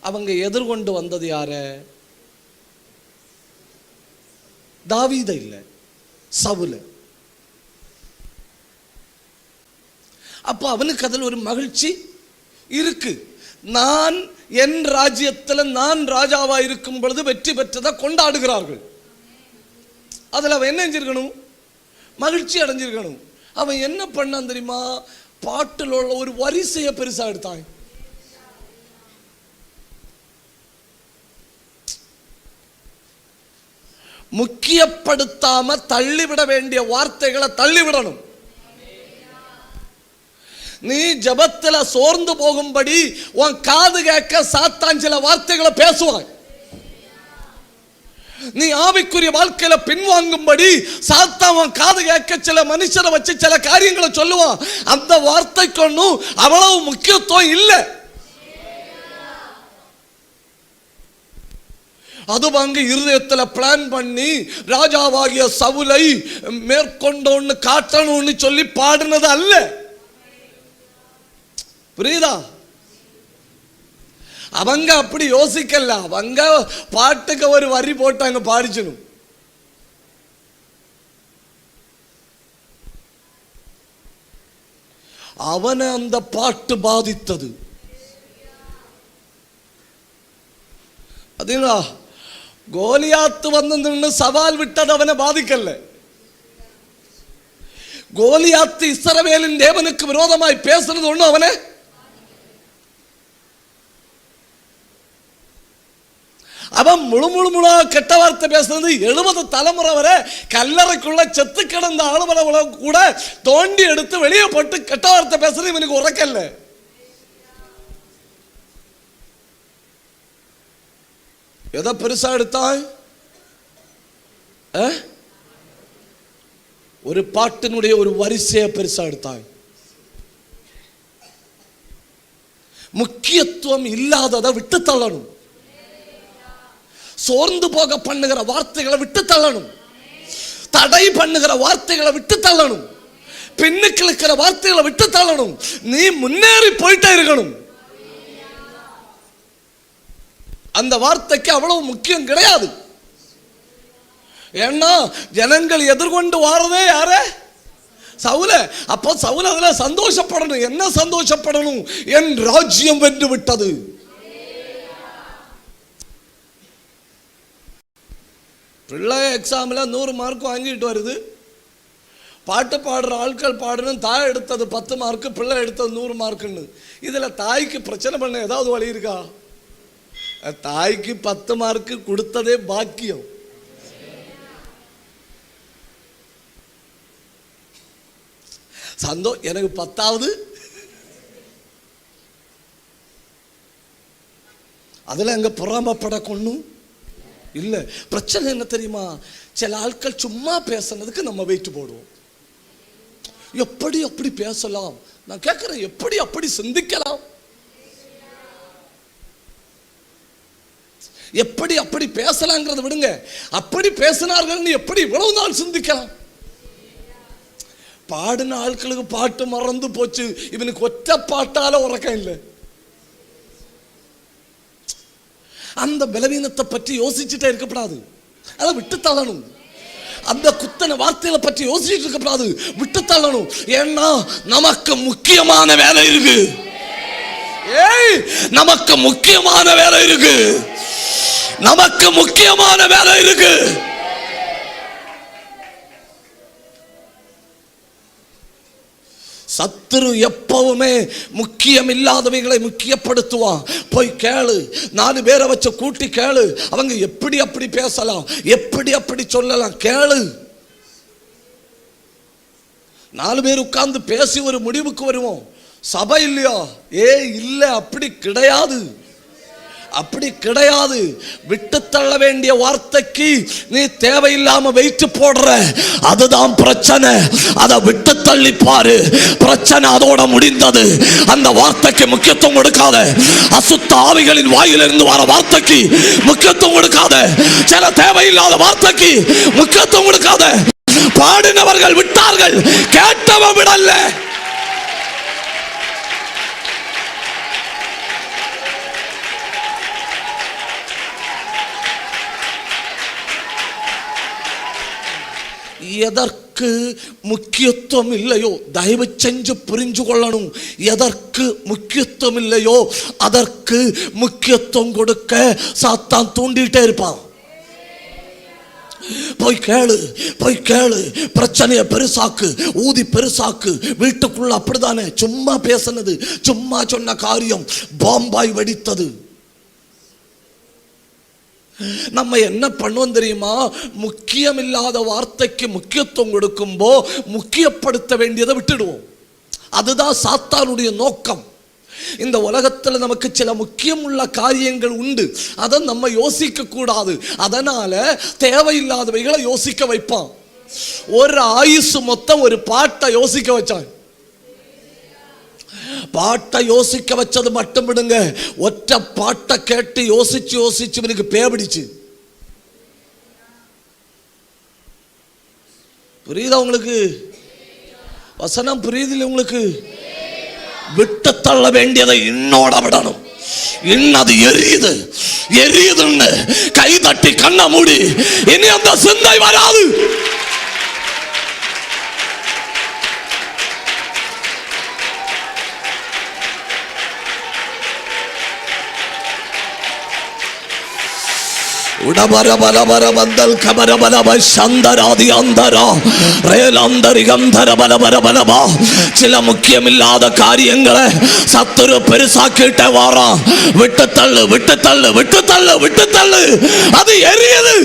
Speaker 1: அவங்க எதிர்கொண்டு வந்தது யார? தாவீத இல்ல, சவுல. அப்ப அவனுக்கு அதில் ஒரு மகிழ்ச்சி இருக்கு. நான் என் ராஜ்யத்தில் நான் ராஜாவா இருக்கும் பொழுது வெற்றி பெற்றதை கொண்டாடுகிறார்கள். அதில் அவன் என்ன செஞ்சிருக்கணும்? மகிழ்ச்சி அடைஞ்சிருக்கணும். அவன் என்ன பண்ணான் தெரியுமா? பாட்டில் உள்ள ஒரு வரிசையை பெருசா எடுத்தான். முக்கியப்படுத்தாம தள்ளிவிட வேண்டிய வார்த்தைகளை தள்ளிவிடணும். நீ ஜபத்துல சோர்ந்து போகும்படி உன் காது கேட்க சாத்தான் சில வார்த்தைகளை பேசுவான். நீ ஆவிக்குரிய வாழ்க்கையில பின்வாங்கும்படி சாத்தான் உன் காது கேட்க சில மனுஷரை வச்சு சில காரியங்களை சொல்லுவான். அந்த வார்த்தைக்கு ஒன்றும் அவ்வளவு முக்கியத்துவம் இல்லை. அது வாங்க இருதயத்தில் பிளான் பண்ணி ராஜாவாகிய சவுலை மேற்கொண்டோன்னு காட்டணும்னு சொல்லி பாடினது அல்ல. புரியுதா? அவங்க அப்படி யோசிக்கல. அவங்க பாட்டுக்கு ஒரு வரி போட்டாங்க, பாடிச்சணும். அவனை அந்த பாட்டு பாதித்தது. அதீங்களா? கோலியாத்து வந்து நின்று சவால் விட்டது அவனை பாதிக்கல. கோலியாத்து இஸ்ரவேலின் தேவனுக்கு விரோதமாய் பேசுறது ஒண்ணு அவனை. அவன் முழு கெட்ட வார்த்தை பேசுறது 70 தலைமுறை வரை கல்லறைக்குள்ள செத்து கிடந்த ஆளுமலை கூட தோண்டி எடுத்து வெளியே போட்டு கெட்ட வார்த்தை பேசுறது இவனுக்கு உறக்கல்ல. எதை பெருசா எடுத்தாய்? ஒரு பாட்டினுடைய ஒரு வரிசையை பெருசா எடுத்தாய். முக்கியத்துவம் இல்லாததை விட்டு தள்ளணும். சோர்ந்து போக பண்ணுகிற வார்த்தைகளை விட்டு தள்ளணும். தடை பண்ணுகிற வார்த்தைகளை விட்டு தள்ளணும். பின்னுக்கு இருக்கிற வார்த்தைகளை விட்டு தள்ளணும். நீ முன்னேறி போயிட்டே இருக்கணும். அந்த வார்த்தைக்கு அவ்வளவு முக்கியம் கிடையாது. ஏன்னா ஜனங்கள் எதிர்கொண்டு வாரதே யாரே? சவுல. அப்போ சவுல அதுல சந்தோஷப்படணும். என்ன சந்தோஷப்படணும்? என் ராஜ்யம் வென்று விட்டது. பிள்ளை எக்ஸாமில் 100 மார்க் வாங்கிட்டு வருது. பாட்டு பாடுற ஆட்கள் பாடணும். தாய் எடுத்தது 10 மார்க்கு, பிள்ளை எடுத்தது 100 மார்க்குன்னு. இதில் தாய்க்கு பிரச்சனை பண்ண ஏதாவது வழி இருக்கா? தாய்க்கு 10 மார்க்கு கொடுத்ததே பாக்கியம். எனக்கு 10வது அதுல எங்க பொறாமப்பட கொண்ணும் இல்ல. பிரச்சனை என்ன தெரியுமா? சில ஆட்கள் சும்மா பேசுனதுக்கு நம்ம வெயிட் போடுவோம். எப்படி அப்படி பேசலாம்? நான் கேட்கிறேன், எப்படி அப்படி சிந்திக்கலாம்? எப்படி அப்படி பேசலாங்கிறத விடுங்க. அப்படி பேசினார்கள் எப்படி இவ்வளவு நாள் சிந்திக்கலாம்? பாடின ஆட்களுக்கு பாட்டு மறந்து போச்சு. இவனுக்கு ஒற்ற பாட்டால உறக்கம் இல்லை. அந்த பலவீனத்தை பற்றி யோசிச்சுட்டே இருக்கப்படாது. அதை விட்டு தள்ளணும். அந்த குத்தன வார்த்தைகளை பற்றி யோசிச்சுட்டு இருக்கப்படாது, விட்டு தள்ளணும். ஏன்னா நமக்கு முக்கியமான வேலை இருக்கு. நமக்கு முக்கியமான வேலை இருக்கு. நமக்கு முக்கியமான வேலை இருக்கு. சத்துரு எப்பவுமே முக்கியம் இல்லாதவைகளை முக்கியப்படுத்துவான். போய் கேளு, 4 பேரை வச்சு கூட்டி கேளு, அவங்க எப்படி அப்படி பேசலாம், எப்படி அப்படி சொல்லலாம், கேளு. 4 பேர் உட்கார்ந்து பேசி ஒரு முடிவுக்கு வருவோம். சபை இல்லையா? இல்லை, அப்படி கிடையாது. அப்படி கிடையாது. விட்டு தள்ள வேண்டிய வார்த்தைக்கு நீ தேவையில்லாம வெயிட் போடுற, அதுதான் பிரச்சனை. அதை விட்டு தள்ளி பாரு, பிரச்சனை அதோட முடிந்தது. அந்த வார்த்தைக்கு முக்கியத்துவம் கொடுக்காத. அசுத்த ஆவிகளின் வாயிலிருந்து வர வார்த்தைக்கு முக்கியத்துவம் கொடுக்காத. சில தேவையில்லாத வார்த்தைக்கு முக்கியத்துவம் கொடுக்காத. பாடினவர்கள் விட்டார்கள், கேட்டவன் விடல. எதற்கு முக்கியத்துவம் இல்லையோ தயவு செஞ்சு புரிஞ்சு கொள்ளணும். எதற்கு முக்கியத்துவம் இல்லையோ அதற்கு முக்கியத்துவம் கொடுக்க சாத்தான் தூண்டிட்டே இருப்பான். போய் கேளு, போய் கேளு, பிரச்சனையை பெருசாக்கு, ஊதி பெருசாக்கு. வீட்டுக்குள்ள அப்படித்தானே, சும்மா பேசினது, சும்மா சொன்ன காரியம் பாம்பாய் வெடித்தது. நம்ம என்ன பண்ணுவோம் தெரியுமா? முக்கியம் இல்லாத வார்த்தைக்கு முக்கியத்துவம் கொடுக்கும்போ முக்கியப்படுத்த வேண்டியதை விட்டுடுவோம். அதுதான் சாத்தானுடைய நோக்கம். இந்த உலகத்துல நமக்கு சில முக்கியமுள்ள காரியங்கள் உண்டு, அதை நம்ம யோசிக்க கூடாது. அதனால தேவையில்லாதவைகளை யோசிக்க வைப்பான். ஒரு ஆயுசு மொத்தம் ஒரு பாட்டை யோசிக்க வச்சான். பாட்டை யோசிக்க வச்சது மட்டும் விடுங்க, ஒற்ற பாட்டை கேட்டு யோசிச்சு யோசிச்சு இவனுக்கு பேபிடிச்சு. புரியுதா உங்களுக்கு? வசனம் புரியுதில்லை உங்களுக்கு? விட்டு தள்ள வேண்டியதை இன்னோட விடணும். இன்னது எரியுது எரியுதுன்னு கை தட்டி கண்ண மூடி இனி அந்த சிந்தை வராது. சில முக்கியமில்லாத காரியங்களை சத்துரு பெருசாக்கிட்ட வாரான். விட்டு தள்ளு, விட்டு தள்ளு, விட்டு தள்ளு, விட்டு தள்ளு. அது எரியுது.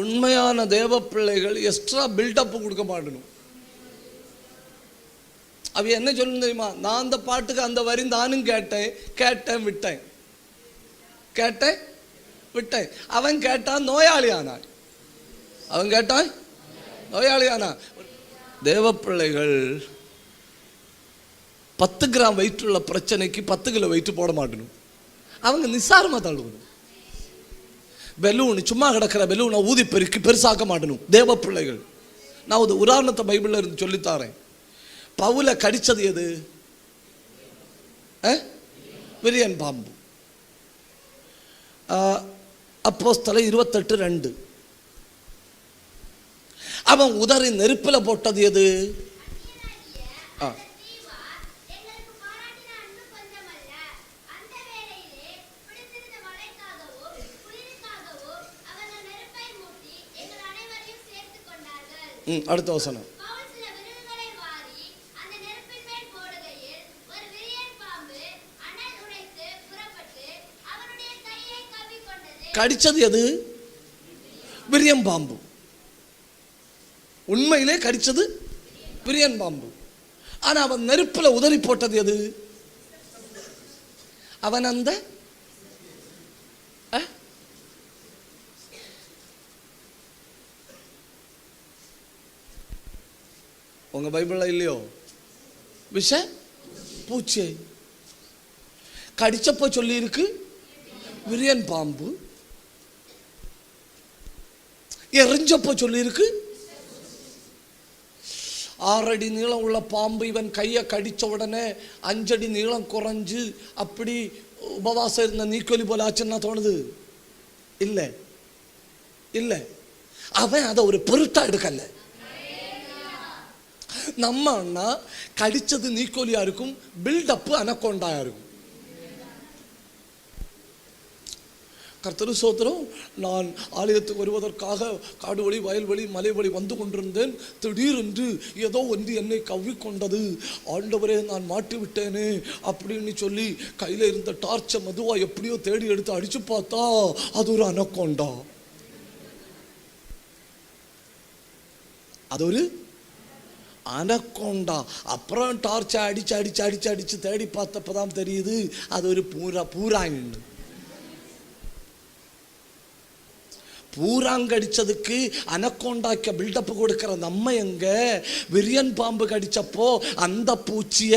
Speaker 1: உண்மையான தேவ பிள்ளைகள் எக்ஸ்ட்ரா பில்டப் கொடுக்க மாட்டணும். அவ என்ன சொல்லணும் தெரியுமா? நான் அந்த பாட்டுக்கு அந்த வரி நானும் கேட்டேன் விட்டேன். அவன் கேட்டான், நோயாளியானான். தேவ பிள்ளைகள் 10 கிராம் வெயிட் உள்ள பிரச்சனைக்கு 10 கிலோ வெயிட் போட மாட்டணும். அவங்க நிசாரமா தள்ளுவணும். பெலூன், சும்மா கிடக்கிற பெலூனை ஊதி பெருக்கி பெருசாக்க மாட்டணும் தேவ பிள்ளைகள். நான் ஒரு உதாரணத்தை பைபிள்ல இருந்து சொல்லித்தாரேன். பவுலை கடிச்சது எது? விரியன் பாம்பு. அப்போஸ்தலர் 28:2. அவன் உதறி நெருப்புல போட்டது எது? அடுத்த வசனம். கடிச்சது எது? விரியன் பாம்பு. உண்மையிலே கடிச்சது விரியன் பாம்பு. ஆனா அவன் நெருப்புல உதறி போட்டது எது? அவன் அந்த உங்க பைபிள்ல இல்லையோ விஷ பூச்சி. கடிச்சப்போ சொல்லி இருக்கு விரியன் பாம்பு. எரிஞ்சப்போ சொல்லி இருக்கு 6 அடி நீளம் உள்ள பாம்பு. இவன் கையை கடிச்ச உடனே 5 அடி நீளம் குறைஞ்சு அப்படி உபவாசம் இருந்த நீக்கொலி போல ஆச்சுன்னா தோணுது? இல்லை. அவன் அதை ஒரு பொருட்டா எடுக்கல. நம்ம அண்ணா கடிச்சது நீக்கோலியா இருக்கும், பில்டப் அனகோண்டாயா இருக்கும். கர்த்தரு சோத்திரம். நான் ஆலயத்துக்கு வருவதற்காக காடு வழி, வயல்வெளி, மலை வழி வந்து கொண்டிருந்தேன். திடீரென்று ஏதோ ஒன்று என்னை கவ்விக்கொண்டது. ஆண்டவரே, நான் மாட்டி விட்டேனே அப்படின்னு சொல்லி கையில் இருந்த டார்ச்சை மெதுவா எப்படியோ தேடி எடுத்து அடிச்சு பார்த்தா அது ஒரு அனகோண்டா. அது ஒரு அனகோண்டா. அப்புறம் டார்ச்சை அடிச்சு தேடி பார்த்தப்பதான் தெரியுது அது ஒரு பூராங்க. பூராங்கடிச்சதுக்கு அனகோண்டாக்க பில்டப் கொடுக்கிற நம்ம எங்க? விரியன் பாம்பு கடிச்சப்போ அந்த பூச்சிய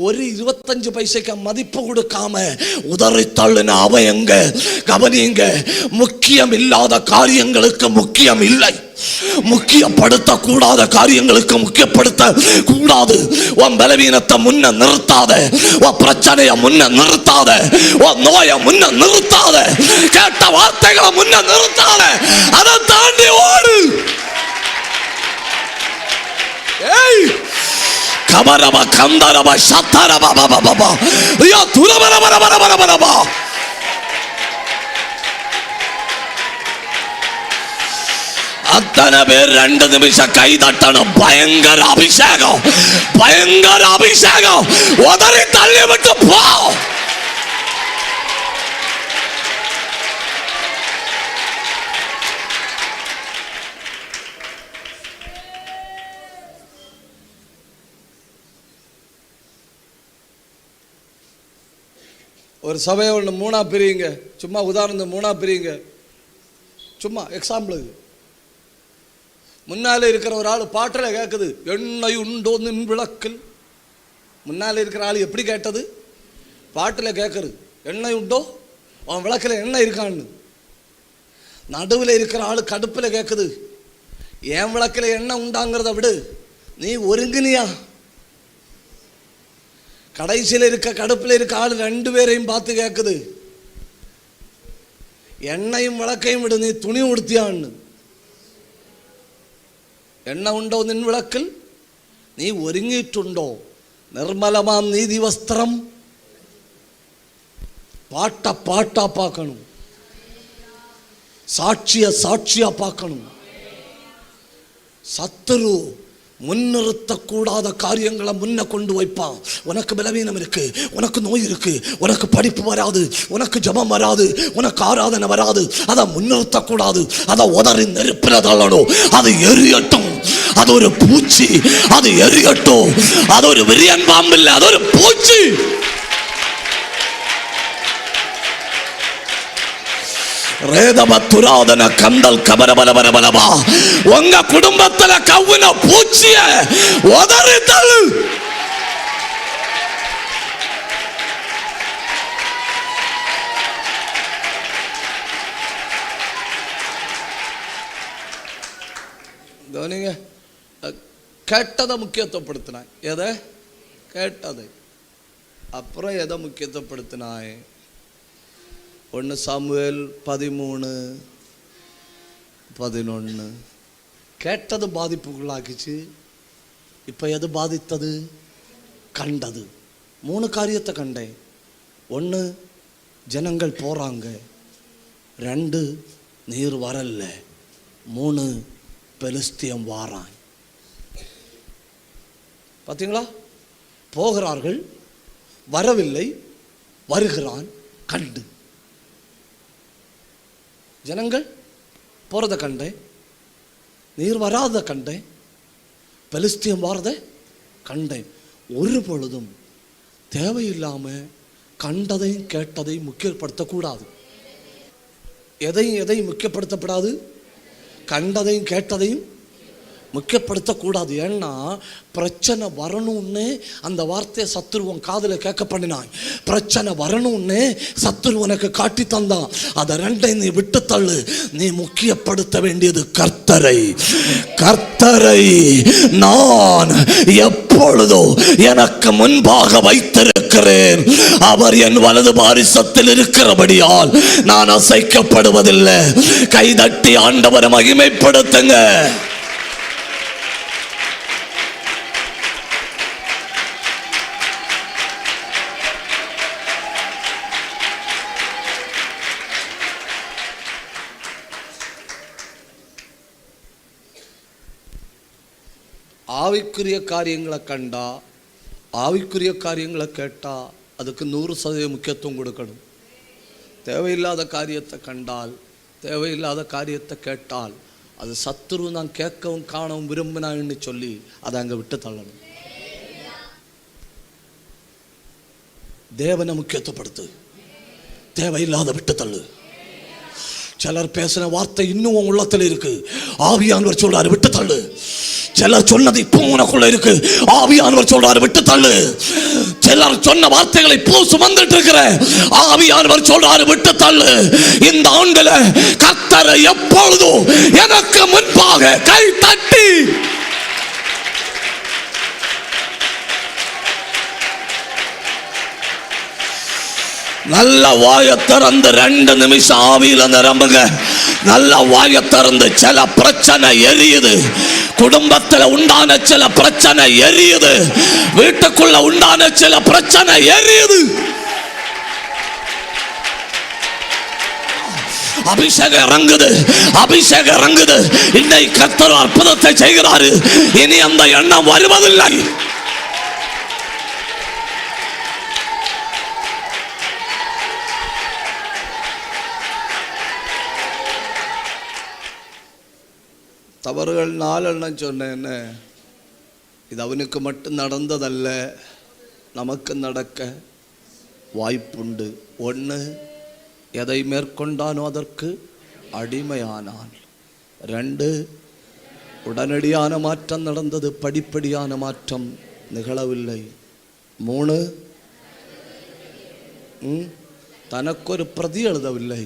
Speaker 1: ஒரு 25 பைசைக்கு மதிப்பு கொடுக்காம உதறி தள்ளுன அவன் எங்க? கவனிங்க, முக்கியம் இல்லாத காரியங்களுக்கு முக்கியம் இல்லை. முக்கியப்படுத்த கூடாத காரியங்களுக்கு முக்கியப்படுத்த கூடாது. உன் பலவீனத்தை முன்ன நிறுத்தாத, உன் பிரச்சனைய முன்ன நிறுத்தாத, உன் நோயை முன்ன நிறுத்தாத, கேட்ட வார்த்தைகளை முன்ன நிறுத்தாத, அதை தாண்டி ஓடு. கபரப கந்தரப சத்தரப பபபப ரியா துரபரபரபரபரபரப. அத்தனை பேர் 2 நிமிஷம் கை தட்டணும். பயங்கர அபிஷேகம், பயங்கர அபிஷேகம். உதறி தள்ளி விட்டு போ. ஒரு சபையை ஒன்று 3ஆ பிரியுங்க. சும்மா உதாரணம் 3ஆ பிரியுங்க. சும்மா எக்ஸாம்பிள். முன்னாலே இருக்கிற ஒரு ஆள் பாட்டில் கேட்குது, எண்ணெய் உண்டோ நின் விளக்கில். முன்னாலே இருக்கிற ஆள் எப்படி கேட்டது? பாட்டில் கேட்குறது, எண்ணெய் உண்டோ, அவன் விளக்கில் எண்ணெய் இருக்கான்னு. நடுவில் இருக்கிற ஆள் கடுப்பில் கேட்குது, என் விளக்கில் எண்ணெய் உண்டாங்கிறத விடு, நீ ஒருங்கினியா. கடைசியில் இருக்க கடுப்பில் இருக்க ஆள் 2 பேரையும் பார்த்து கேட்குது, எண்ணெயும் விளக்கையும் விடு, நீ துணி உடுத்தியான்னு. எண்ணெய் உண்டோ நின் விளக்கில், நீ ഒരുങ്ങിയിട്ടുണ്ടോ, നിർമ്മലമാം നീതി വസ്ത്രം. பாட்டா பார்க்கணும், சாட்சியா பார்க்கணும். சத்துரு முன்னிறுத்தக்கூடாத காரியங்களை முன்ன கொண்டு வைப்பான். உனக்கு பலவீனம் இருக்கு, உனக்கு நோய் இருக்கு, உனக்கு படிப்பு வராது, உனக்கு ஜபம் வராது, உனக்கு ஆராதனை வராது, அதை முன்னிறுத்தக்கூடாது. அதை உதறி நெருப்பில தள்ளணும். அது எரியட்டும், അതൊരു പൂച്ചി, അത് എറിയട്ടോ. അതൊരു വിരിയൻ പാമ്പില്ല, അതൊരു പൂച്ചി. உங்க குடும்பத்துல கவ்வின பூச்சிய உதறி தள்ளு. கவனிங்க, கேட்டதை முக்கியத்துவப்படுத்தினாய். எதை கேட்டதை? அப்புறம் எதை முக்கியத்துவப்படுத்தினாய்? 1 சாமுவேல் 13:11. கேட்டது பாதிப்புக்குள்ளாக்கிச்சு. இப்போ எது பாதித்தது? கண்டது. 3 காரியத்தை கண்டேன். 1, ஜனங்கள் போகிறாங்க. 2, நீர் வரல. 3, பெலிஸ்தியம் வாரான். பார்த்தீங்களா? போகிறார்கள், வரவில்லை, வருகிறான், கண்டு. ஜனங்கள் போகிறத கண்டேன், நீர் வராத கண்டேன், பெலிஸ்தியம் வாரத கண்டேன். ஒரு பொழுதும் தேவையில்லாமல் கண்டதையும் கேட்டதையும் முக்கியப்படுத்தக்கூடாது. எதையும் முக்கியப்படுத்தப்படாது, கண்டதையும் கேட்டதையும் முக்கியப்படுத்தக்கூடாது. ஏன்னா பிரச்சனை வரணும்னு அந்த வார்த்தையை சத்துருவன் காதில் கேட்க பண்ணினான். பிரச்சனை வரணும்னு சத்துருவனுக்கு காட்டி தந்தான். அதை 2 நீ விட்டு தள்ளு. நீ முக்கியப்படுத்த வேண்டியது கர்த்தரை. கர்த்தரை நான் எப்பொழுதோ எனக்கு முன்பாக வைத்திருக்கிறேன். அவர் என் வலது பாரிசத்தில் இருக்கிறபடியால் நான் அசைக்கப்படுவதில்லை. கைதட்டி ஆண்டவரை மகிமைப்படுத்துங்க. ஆவிக்குரிய காரியங்களை கண்டா, ஆவிக்குரிய காரியங்களை கேட்டா அதுக்கு 100% முக்கியத்துவம் கொடுக்கணும். தேவையில்லாத காரியத்தை கண்டால், தேவையில்லாத காரியத்தை கேட்டால், அது சத்துரு நான் கேட்கவும் காணவும் விரும்பினான்னு சொல்லி அதை அங்கே விட்டு தள்ளணும். தேவனை முக்கியத்துவப்படுத்து, தேவையில்லாத விட்டு தள்ளு. சிலர் பேசின வார்த்தை இன்னும் உள்ளத்தில் இருக்கு, ஆவியானவர் சொல்றாரு விட்டு தள்ளு. சிலர் சொன்னது இப்போ உனக்குள்ள இருக்கு, ஆவியானவர் சொல்றாரு விட்டு தள்ளு. சிலர் சொன்ன வார்த்தைகளை இப்போ சுமந்துட்டு இருக்கிற, ஆவியானவர் சொல்றாரு விட்டு தள்ளு. இந்த ஆண்டுல கர்த்தரை எப்பொழுதும் எனக்கு முன்பாக கை தட்டி நல்ல வாயை திறந்து 2 நிமிஷம் ஆவியில நிரம்புங்க. நல்ல வாயை திறந்து. சில பிரச்சனை எரியுது, குடும்பத்தில் உண்டான சில பிரச்சனை எரியுது, வீட்டுக்குள்ள உண்டான சில பிரச்சனை எரியுது. அபிஷேகம் இறங்குது, அபிஷேகம் இறங்குது. இன்னைக்கு கர்த்தர் அற்புதத்தை செய்கிறாரு. இனி அந்த எண்ணம் வருவதில்லை. தவறுகள் 4 சொன்னேன். இது அவனுக்கு மட்டும் நடந்ததல்ல, நமக்கு நடக்க வாய்ப்புண்டு. 1, எதை மேற்கொண்டானோ அதற்கு அடிமையானான். 2, உடனடியான மாற்றம் நடந்தது, படிப்படியான மாற்றம் நிகழவில்லை. 3, தனக்கொரு பிரதி எழுதவில்லை,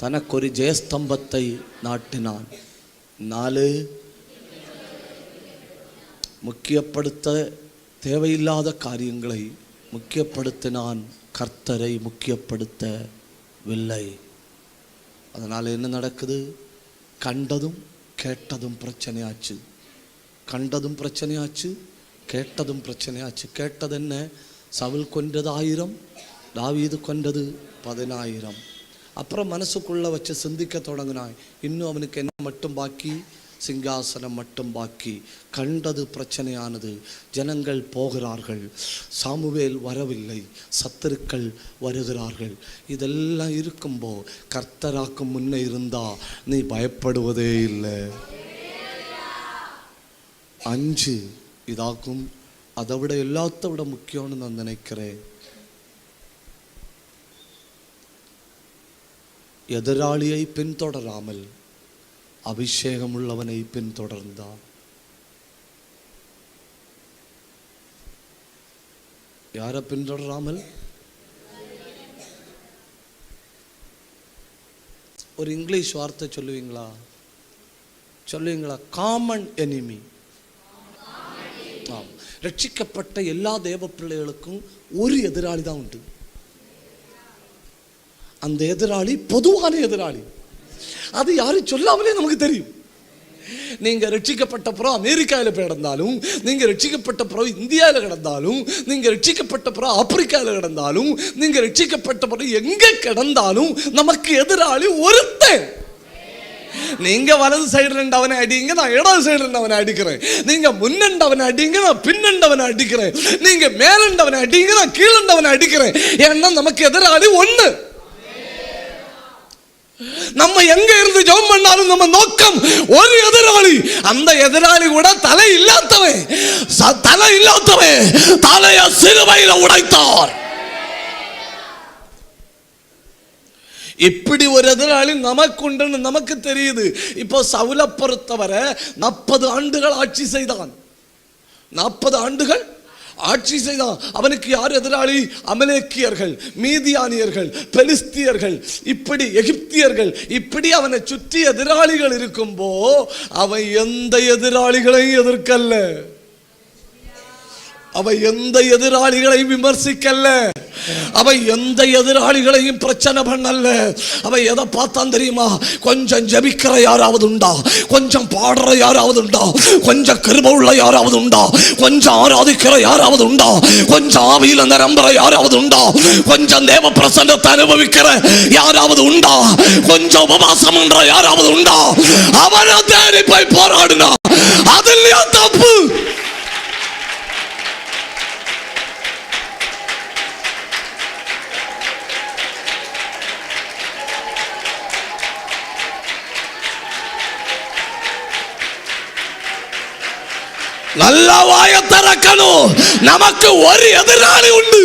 Speaker 1: தனக்கொரு ஜெயஸ்தம்பத்தை நாட்டினான். 4, முக்கியப்படுத்த தேவையில்லாத காரியங்களை முக்கியப்படுத்தினான், கர்த்தரை முக்கியப்படுத்தவில்லை. அதனால் என்ன நடக்குது? கண்டதும் கேட்டதும் பிரச்சனையாச்சு. கண்டதும் பிரச்சனையாச்சு, கேட்டதும் பிரச்சனையாச்சு. கேட்டது என்ன? சவுல் கொன்றது 1000, தாவீது கொன்றது 10000. அப்புறம் மனசுக்குள்ளே வச்சு சிந்திக்க தொடங்கினாய். இன்னும் அவனுக்கு என்ன மட்டும் பாக்கி? சிங்காசனம் மட்டும் பாக்கி. கண்டது பிரச்சனையானது. ஜனங்கள் போகிறார்கள், சாமுவேல் வரவில்லை, சத்துருக்கள் வருகிறார்கள். இதெல்லாம் இருக்கும்போ கர்த்தராக்கும் முன்னே இருந்தா நீ பயப்படுவதே இல்லை. 5 இதாக்கும். அதை விட எல்லாத்த விட முக்கியம்னு நான் நினைக்கிறேன், எதிராளியை பின்தொடராமல் அபிஷேகம் உள்ளவனை பின்தொடர்ந்தார். யாரை பின்தொடராமல்? ஒரு இங்கிலீஷ் வார்த்தை சொல்லுவீங்களா? Common enemy. ரட்சிக்கப்பட்ட எல்லா தேவ பிள்ளைகளுக்கும் ஒரு எதிராளி தான் உண்டு. அந்த எதிராளி பொதுவான எதிராளி. அது யாரும் சொல்லாமலே நமக்கு தெரியும். நீங்க ரட்சிக்கப்பட்ட பிறகு அமெரிக்காவில் போய் கிடந்தாலும், நீங்க ரட்சிக்கப்பட்ட பிறகு இந்தியாவில் கிடந்தாலும், நீங்க ரட்சிக்கப்பட்ட பிறகு ஆப்பிரிக்காவில் கிடந்தாலும், நீங்க ரட்சிக்கப்பட்ட பிறகு எங்க கிடந்தாலும் நமக்கு எதிராளி ஒருத்தன். நீங்க வலது சைடு ரெண்டவனை அடிங்க, நான் இடது சைடு ரெண்டவனை அடிக்கிறேன். நீங்க முன்னண்டவனை அடிங்க, நான் பின்னண்டவனை அடிக்கிறேன். நீங்க மேலண்டவனை அடிங்க, நான் கீழண்டவனை அடிக்கிறேன். ஏன்னா நமக்கு எதிராளி ஒண்ணு. நம்ம எங்க இருந்து ஜெபம் பண்ணாலும் நம்ம நோக்கம் ஒரு எதிராளி. அந்த எதிராளி கூட தலை இல்லாதவன், தலையை சிலுவையில உடைத்தார். இப்படி ஒரு எதிராளி நமக்கு உண்டுன்னு நமக்கு தெரியுது. இப்போ சவுலை பொறுத்தவரை 40 ஆண்டுகள் ஆட்சி செய்தான். 40 ஆண்டுகள் ஆட்சி செய்தான். அவனுக்கு யார் எதிராளி? அமலேக்கியர்கள், மீதியானியர்கள், பெலிஸ்தியர்கள், இப்படி எகிப்தியர்கள், இப்படி அவனை சுற்றி எதிராளிகள் இருக்கும்போ அவன் எந்த எதிராளிகளையும் எதிர்க்கல்ல. அவன் எந்த எதிராளிகளையும் விமர்சிக்கல்ல. அவன் எந்த எதிராளிகளையும் பிரச்சனை பண்ணல. அவன் எதை பார்த்தான் தெரியுமா? கொஞ்சம் ஜெபிக்கிற யாராவது உண்டா? கொஞ்சம் பாடுற யாராவது உண்டா? கொஞ்சம் கிருபை உள்ள யாராவது உண்டா? கொஞ்சம் ஆராதிக்கிற யாராவது உண்டா? கொஞ்சம் ஆவியில நிரம்புற யாராவது உண்டா? கொஞ்சம் தேவ பிரசன்னத்தை அனுபவிக்கிற யாராவது உண்டா? கொஞ்சம் உபவாசம் பண்ற யாராவது உண்டா? அவனை தேடி போய் போராடுனா அதுல தப்பு. நல்ல வாய திறக்கணும். நமக்கு ஒரு எதிராளி உண்டு.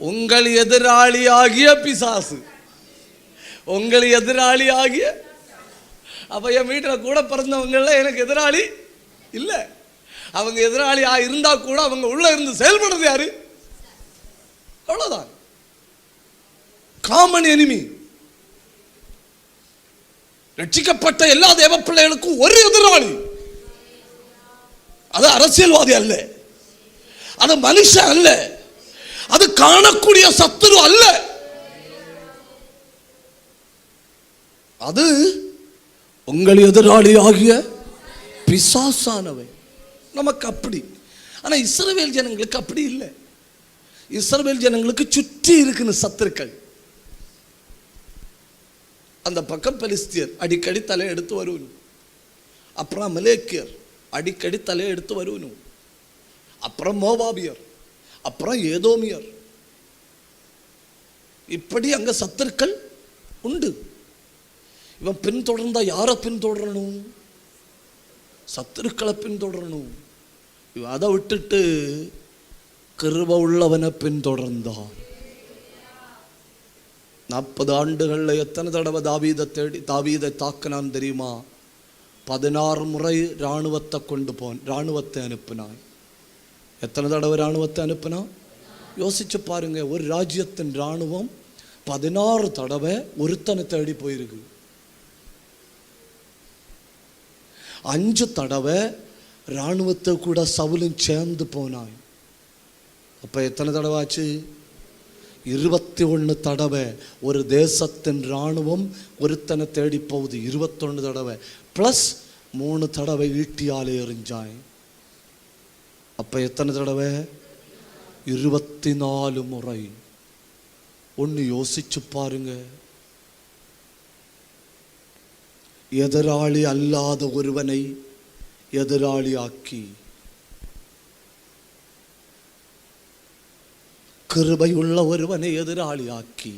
Speaker 1: உங்கள் எதிராளியாகிய பிசாசு, உங்கள் எதிராளியாகிய. அப்ப என் வீட்டில் கூட பிறந்தவங்கள எனக்கு எதிராளி இல்லை. அவங்க எதிராளியா இருந்தா கூட அவங்க உள்ள இருந்து செயல்படுறது யாரு? அவ்வளவுதான். Common enemy. ரட்சிக்கப்பட்ட எல்லா தேவ பிள்ளைகளுக்கும் ஒரு எதிராளி. அது அரசியல்வாதி அல்ல, அது மனுஷன் அல்ல, அது காணக்கூடிய சத்துரு அல்ல. அது உங்கள் எதிராளி ஆகிய பிசாசானவை. நமக்கு அப்படி. ஆனா இஸ்ரவேல் ஜனங்களுக்கு அப்படி இல்லை. இஸ்ரவேல் ஜனங்களுக்கு சுற்றி இருக்குன்னு சத்துருக்கள். அந்த பக்கம் பெலிஸ்தியர் அடிக்கடி தலை எடுத்து வருவனும், அப்புறம் அமலேக்கியர் அடிக்கடி தலை எடுத்து வருவனும், அப்புறம் மோவாபியர், அப்புறம் ஏதோமியர். இப்படி அங்க சத்துருக்கள் உண்டு. இவன் பின்தொடர்ந்தா யாரை பின்தொடரணும்? சத்துருக்களை பின்தொடரணும். அதை விட்டுட்டு கிருபை உள்ளவனை பின்தொடர்ந்தான். 40 ஆண்டுகள்ல எத்தனை தடவை தாவீதை தாக்கினான் தெரியுமா? 16 முறை ராணுவத்தை அனுப்பினான். எத்தனை தடவை ராணுவத்தை அனுப்பினான்? யோசிச்சு பாருங்க. ஒரு ராஜ்யத்தின் ராணுவம் 16 தடவை ஒருத்தனை தேடி போயிருக்கு. 5 தடவை ராணுவத்தை கூட சவுலும் சேர்ந்து போனான். அப்ப எத்தனை தடவை ஆச்சு? 21 தடவை ஒரு தேசத்தின் ராணுவம் ஒருத்தனை தேடி போகுது. 21 தடவை பிளஸ் 3 தடவை ஈட்டியாலே எறிஞ்சாய். அப்ப எத்தனை தடவை? 24 முறை. ஒன்னு யோசிச்சு பாருங்க. எதிராளி அல்லாத ஒருவனை எதிராளி ஆக்கி கிருபையுள்ள ஒருவனை எதிராளியாக்கி,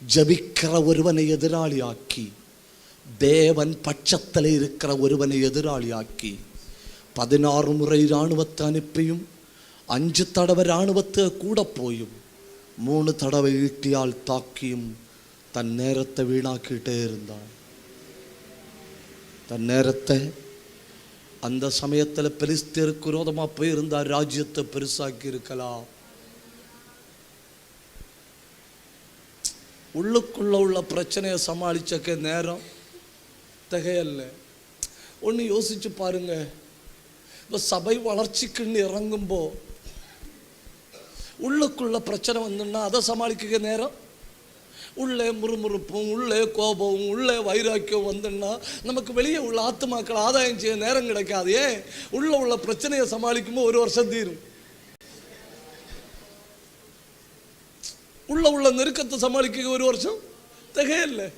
Speaker 1: ஜபிக்கிற ஒருவனை எதிராளியாக்கி, தேவன் பட்சத்தில் இருக்கிற ஒருவனை எதிராளியாக்கி, 16 முறை இராணுவத்தை அனுப்பியும் 5 தடவை இராணுவத்தை கூட போயும் 3 தடவை ஈட்டியால் தாக்கியும் தன் நேரத்தை வீணாக்கிட்டே இருந்தான். தன் நேரத்தை அந்த சமயத்தில் பெலிஸ்தருக்கு விரோதமாக போயிருந்தார். ராஜ்யத்தை பெருசாக்கி இருக்கலாம். உள்ளுக்குள்ள உள்ள பிரச்சனையை சமாளிச்சக்க நேரம் திகையல்ல. ஒன்று யோசிச்சு பாருங்க. இப்போ சபை வளர்ச்சிக்குன்னு இறங்கும்போ உள்ளுக்குள்ள பிரச்சனை வந்துன்னா அதை சமாளிக்க நேரம், உள்ளே முறுமுறுப்பும் உள்ளே கோபமும் உள்ளே வைராக்கியம் வந்துன்னா நமக்கு வெளியே உள்ள ஆத்துமாக்கள் ஆதாயம் செய்ய நேரம் கிடைக்காது. ஏன்? உள்ள பிரச்சனையை சமாளிக்கும்போது 1 வருஷம் தீரும். உள்ள நெருக்கத்தை சமாளிக்க 1 வருஷம் திகையில்லை.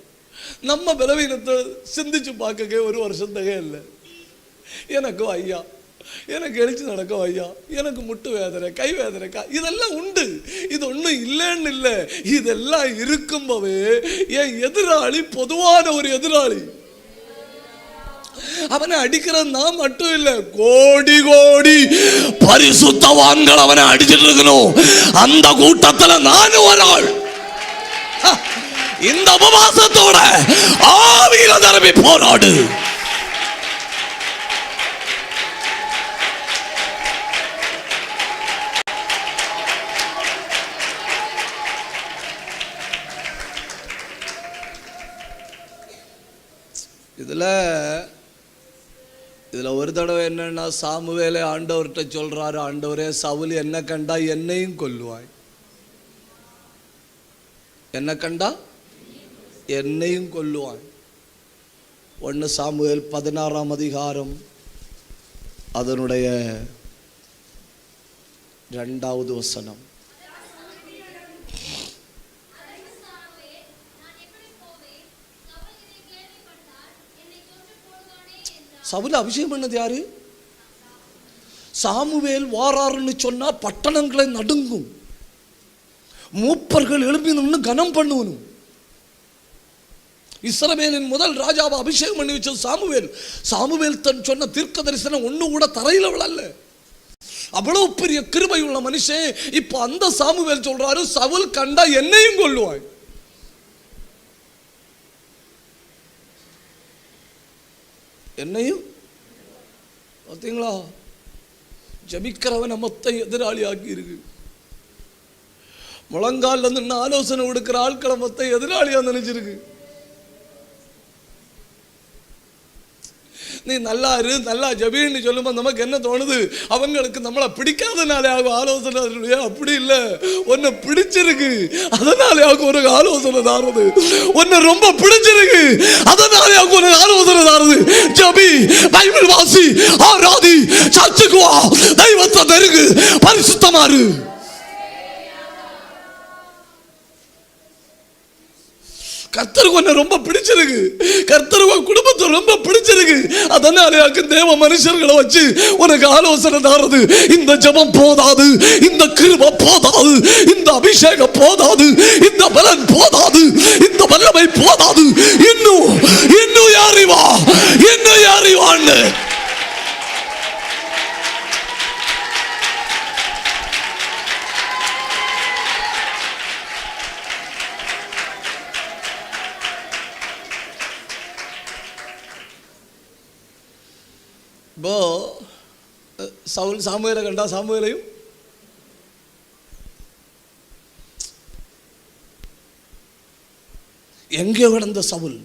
Speaker 1: நம்ம பலவீனத்தை சிந்திச்சு பார்க்க 1 வருஷம் திகையில்லை. எனக்கும் ஐயா, எனக்கு எழுச்சி நடக்கும் ஐயா, எனக்கு முட்டு வேதனை, கை வேதனை, இதெல்லாம் உண்டு. இது ஒன்றும் இல்லைன்னு இல்லை. இதெல்லாம் இருக்கும்போது என் எதிராளி பொதுவான ஒரு எதிராளி. அவனை அடிக்கிறது நான் மட்டும் இல்ல, கோடி கோடி பரிசுத்தவான்கள் அவனை அடிச்சிட்டு இருக்கணும். அந்த கூட்டத்துல நானும் ஒரு ஆள். இந்த உபவாசத்தோட ஆவியில தரப்பி போராடு. இதுல ஒரு தடவை என்னன்னா, சாமுவேலே ஆண்டவர்கிட்ட சொல்றாரு, ஆண்டவரே சவுல் என்ன கண்டா என்னையும் கொல்லுவாய், என்ன கண்டா என்னையும் கொல்லுவாய். 1 சாமுவேல் 16ஆம் அதிகாரம் அதனுடைய 2வது வசனம். சவுல் அபிஷேகம் பண்ணது யாரு? சாமுவேல் வாராருன்னு சொன்னா பட்டணங்களை நடுங்கும், மூப்பர்கள் எழுப்பி நின்று கனம் பண்ணுவனும். இஸ்ரவேலின் முதல் ராஜாவை அபிஷேகம் பண்ணி வச்சது சாமுவேல். சாமுவேல் தன் சொன்ன தீர்க்க தரிசனம் ஒண்ணு கூட தரையில விழல. அவ்வளவு பெரிய கிருபை உள்ள மனுஷன். இப்ப அந்த சாமுவேல் சொல்றாரு, சவுல் கண்டா என்னையும் கொல்லுவாய். என்னையும் பார்த்தீங்களா? ஜபிக்கிறவன் மொத்த எதிராளி ஆக்கி இருக்கு. முழங்கால் வந்து ஆலோசனை கொடுக்கிற ஆட்களை மொத்த எதிராளியா நினைச்சிருக்கு. நீ நல்லா இரு, நல்லா ஜபின்னு சொல்லும்போது நமக்கு என்ன தோணுது? அவங்களுக்கு நம்மளை பிடிக்காதனாலே ஆகும் ஆலோசனை. அப்படி இல்லை, உன்னை பிடிச்சிருக்கு அதனாலே ஆகும் ஒரு ஆலோசனை தாருது. உன்னை ரொம்ப பிடிச்சிருக்கு அதனாலே ஆகும் ஒரு ஆலோசனை தாருது. ஜபி, பைபிள் வாசி, ஆராதி, சர்ச்சுக்கு வா, தெய்வத்தை நெருங்கு, பரிசுத்தமாறு. கர்த்தருக்கு உன்னை ரொம்ப பிடிச்சிருக்கு, கர்த்தருக்கு குடும்பத்தை ரொம்ப பிடிச்சிருக்கு. அதனாலே தேவ மனுஷர்களை வச்சு உனக்கு ஆலோசனை தாரது. இந்த ஜெபம் போதாது, இந்த கிருபை போதாது, இந்த அபிஷேகம் போதாது, இந்த பலன் போதாது, இந்த வல்லமை போதாது, இன்னும் இன்னும் யாரிவா, இன்னும் யாரிவான்னு சவுல் சாமுவேலை கண்டா சாமுவேலையும் எங்கே கிடந்த சவுல்.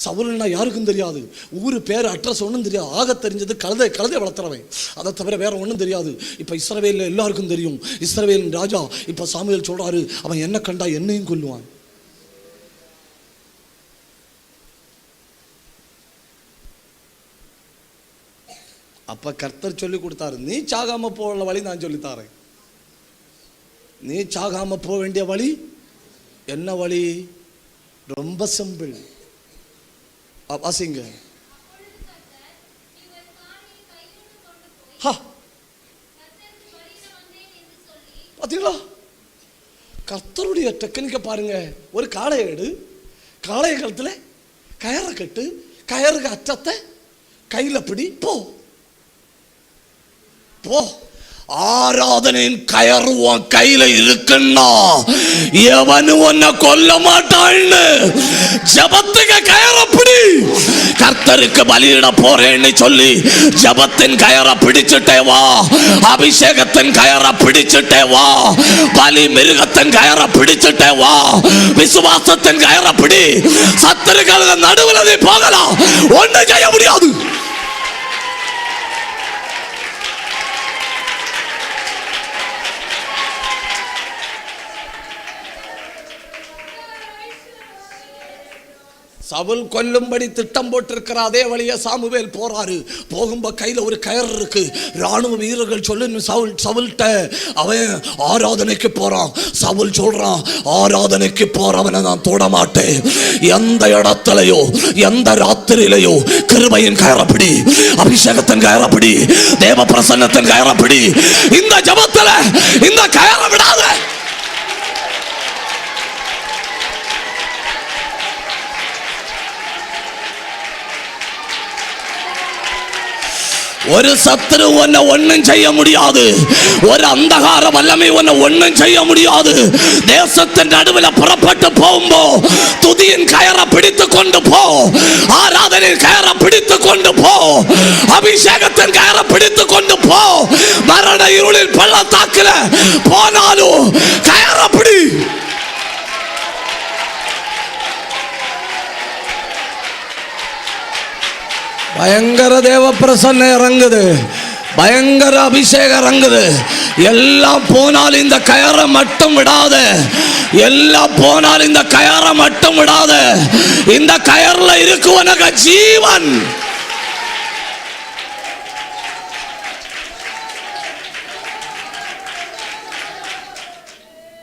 Speaker 1: சவுல்னா யாருக்கும் தெரியாது, ஊரு பேர் அட்ரஸ் ஒன்றும் தெரியாது. ஆக தெரிஞ்சது கழுதை வளர்த்துறவன், அதை தவிர வேற ஒன்றும் தெரியாது. இப்போ இஸ்ரவேலில் எல்லாருக்கும் தெரியும், இஸ்ரவேலின் ராஜா. இப்போ சாமுவேல் சொல்றாரு, அவன் என்ன கண்டா என்னையும் கொல்லுவான். அப்ப கர்த்தர் சொல்லி கொடுத்தாரு, நீ சாகாம போற வழி நான் சொல்லித்தாரேன். நீ சாகாம போக வேண்டிய வழி என்ன வழி? ரொம்ப சிம்பிள். வாசிங்க. பாத்தீங்களா? கர்த்தருடைய டெக்னிக்கை பாருங்க. ஒரு காளையை எடு, காளைய கழுத்தில் கயரை கட்டு, கயருக்கு அச்சத்தை கையில பிடி, போ போ. ஆராதனையின் கயறு உன் கையில இருக்குன்னா எவனும் உன்னை கொல்ல மாட்டான்னு ஜபத்துக்கு கயரை பிடி. கர்த்தருக்கு பலியிட போறேன்னு சொல்லி ஜபத்தின் கயரை பிடிச்சுட்டே வா, அபிஷேகத்தின் கயரை பிடிச்சுட்டே வா, பலி மிருகத்தின் கயரை பிடிச்சுட்டே வா, விசுவாசத்தின் கயரை பிடி. சத்துருக்கள் நடுவில் போகலாம், ஒன்றும் செய்ய முடியாது. சவுல் கொல்லும்படி திட்டம் போட்டிருக்கிற அதே வழியா சாமுவேல் போறாரு. போகும்போது கையில ஒரு கயர் இருக்கு. ராணுவ வீரர்கள் சொல்லு சவுல்ட்ட அவன் ஆராதனைக்கு போறான். சவுல் சொல்றான், ஆராதனைக்கு போறவனை நான் தொட மாட்டேன். எந்த இடத்துலயோ எந்த ராத்திரியிலையோ கிருபையின் கயரப்படி, அபிஷேகத்தின் கயரப்படி, தேவ பிரசன்னத்தின் கயரப்படி, இந்த ஜபத்துல இந்த கயர விடாத. ஒரு சத்துரு உன்னை ஒன்னும் செய்ய முடியாது. ஒரு அந்தகார வல்லமை உன்னை ஒன்னும் செய்ய முடியாது. தேசத்தின் நடுவில் புறப்பட்டு போகும்போ துதியின் கயரை பிடித்து கொண்டு போ, ஆராதனையின் கயரை பிடித்து கொண்டு போ, அபிஷேகத்தின் கயரை பிடித்து கொண்டு போ. மரண இருளில் பள்ளத்தாக்குல போனாலும் கயரை பிடி. பயங்கர தேவ பிரசன்னம் இறங்குது, பயங்கர அபிஷேகம் இறங்குது. எல்லாம் போனால் இந்த கயரை மட்டும் விடாத, எல்லாம் போனால் இந்த கயரை மட்டும் விடாத. இந்த கயர்ல இருக்கு உனக்கு ஜீவன்.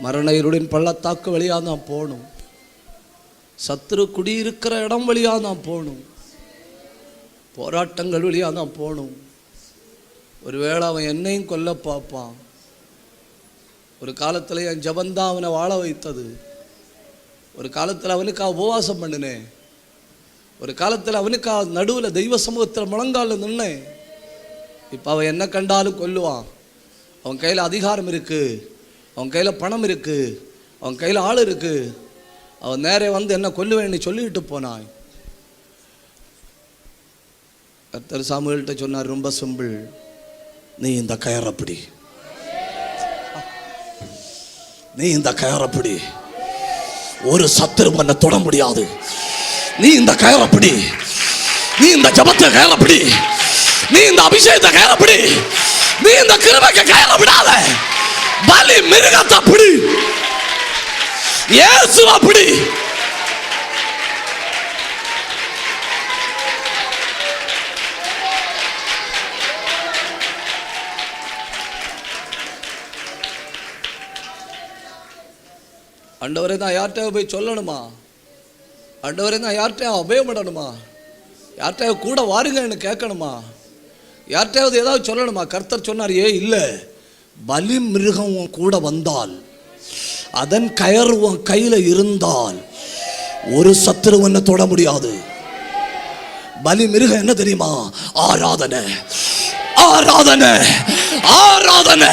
Speaker 1: மரண இருளின் பள்ளத்தாக்கு வழியா தான் போகணும். சத்துரு குடியிருக்கிற இடம் வழியா தான் போகணும். போராட்டங்கள் வழியாக தான் போகணும். ஒருவேளை அவன் என்னையும் கொல்ல பார்ப்பான். ஒரு காலத்தில் என் ஜபந்தான் அவனை வாழ வைத்தது. ஒரு காலத்தில் அவனுக்காக உபவாசம் பண்ணினேன். ஒரு காலத்தில் அவனுக்காக நடுவில் தெய்வ சமூகத்தில் முழங்காலில் நின்னேன். இப்போ அவன் என்ன கண்டாலும் கொல்லுவான். அவன் கையில் அதிகாரம் இருக்குது, அவன் கையில் பணம் இருக்குது, அவன் கையில் ஆள் இருக்குது. அவன் நேரே வந்து என்ன கொல்லுவேன்னு சொல்லிட்டு போனான். கர்த்தர் சாமுவேல்கிட்ட சொன்னார், ரொம்ப சிம்பிள், நீ இந்த கயரப்படி, நீ இந்த கயரப்படி, ஒரு சத்துரு பண்ண தொட முடியாது. நீ இந்த கயரப்படி, நீ இந்த ஜபத்தை கயரப்படி, நீ இந்த அபிஷேகத்தை கயரப்படி, நீ இந்த கிருபைக்கு கயரப்படாத. பலி மிருகத்தை பிடி, இயேசுவை பிடி. ஆண்டவரே நான் யார்கிட்ட போய் சொல்லணுமா? ஆண்டவரே நான் யார்கிட்ட அபயப்படணுமா? யார்கிட்ட கூட வாருங்கன்னு கேட்கணுமா? யார்கிட்டையாவது ஏதாவது சொல்லணுமா? கர்த்தர் சொன்னார், இல்லை, பலி மிருகம் கூட வந்தால், அதன் கயர் உன் கையில் இருந்தால் ஒரு சத்துருவனை தொட முடியாது. பலி மிருகம் என்ன தெரியுமா? ஆராதனை, ஆராதனை, ஆராதனை.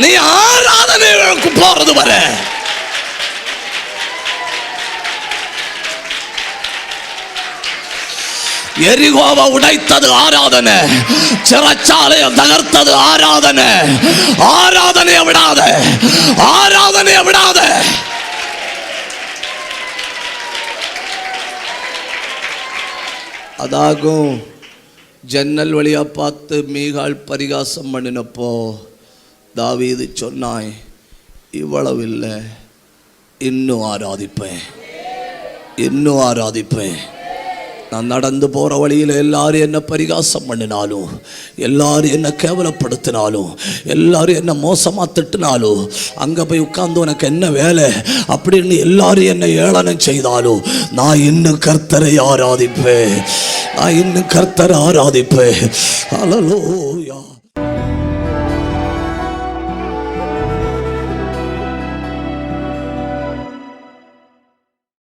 Speaker 1: நீ ஆராதனை போறது வர எரிகோவை உடைத்தது ஆராதனை, சிறைச்சாலையை தகர்த்தது ஆராதனை. ஆராதனையை விடாத, ஆராதனையை விடாத. அதாகும் ஜன்னல் வழியா பார்த்து மீகாள் பரிகாசம் பண்ணினப்போ தாவீது சொன்னாய், இவ்வளவு இல்லை, இன்னும் ஆராதிப்பேன், இன்னும் ஆராதிப்பேன். நான் நடந்து போகிற வழியில் எல்லாரும் என்ன பரிகாசம் பண்ணினாலும், எல்லாரும் என்ன கேவலப்படுத்தினாலும், எல்லாரும் என்ன மோசமாக திட்டினாலும், அங்கே போய் உட்கார்ந்து உனக்கு என்ன வேலை அப்படின்னு எல்லாரும் என்ன ஏளனம் செய்தாலும், நான் இன்னும் கர்த்தரை ஆராதிப்பேன், நான் இன்னும் கர்த்தரை ஆராதிப்பேன். ஹல்லேலூயா.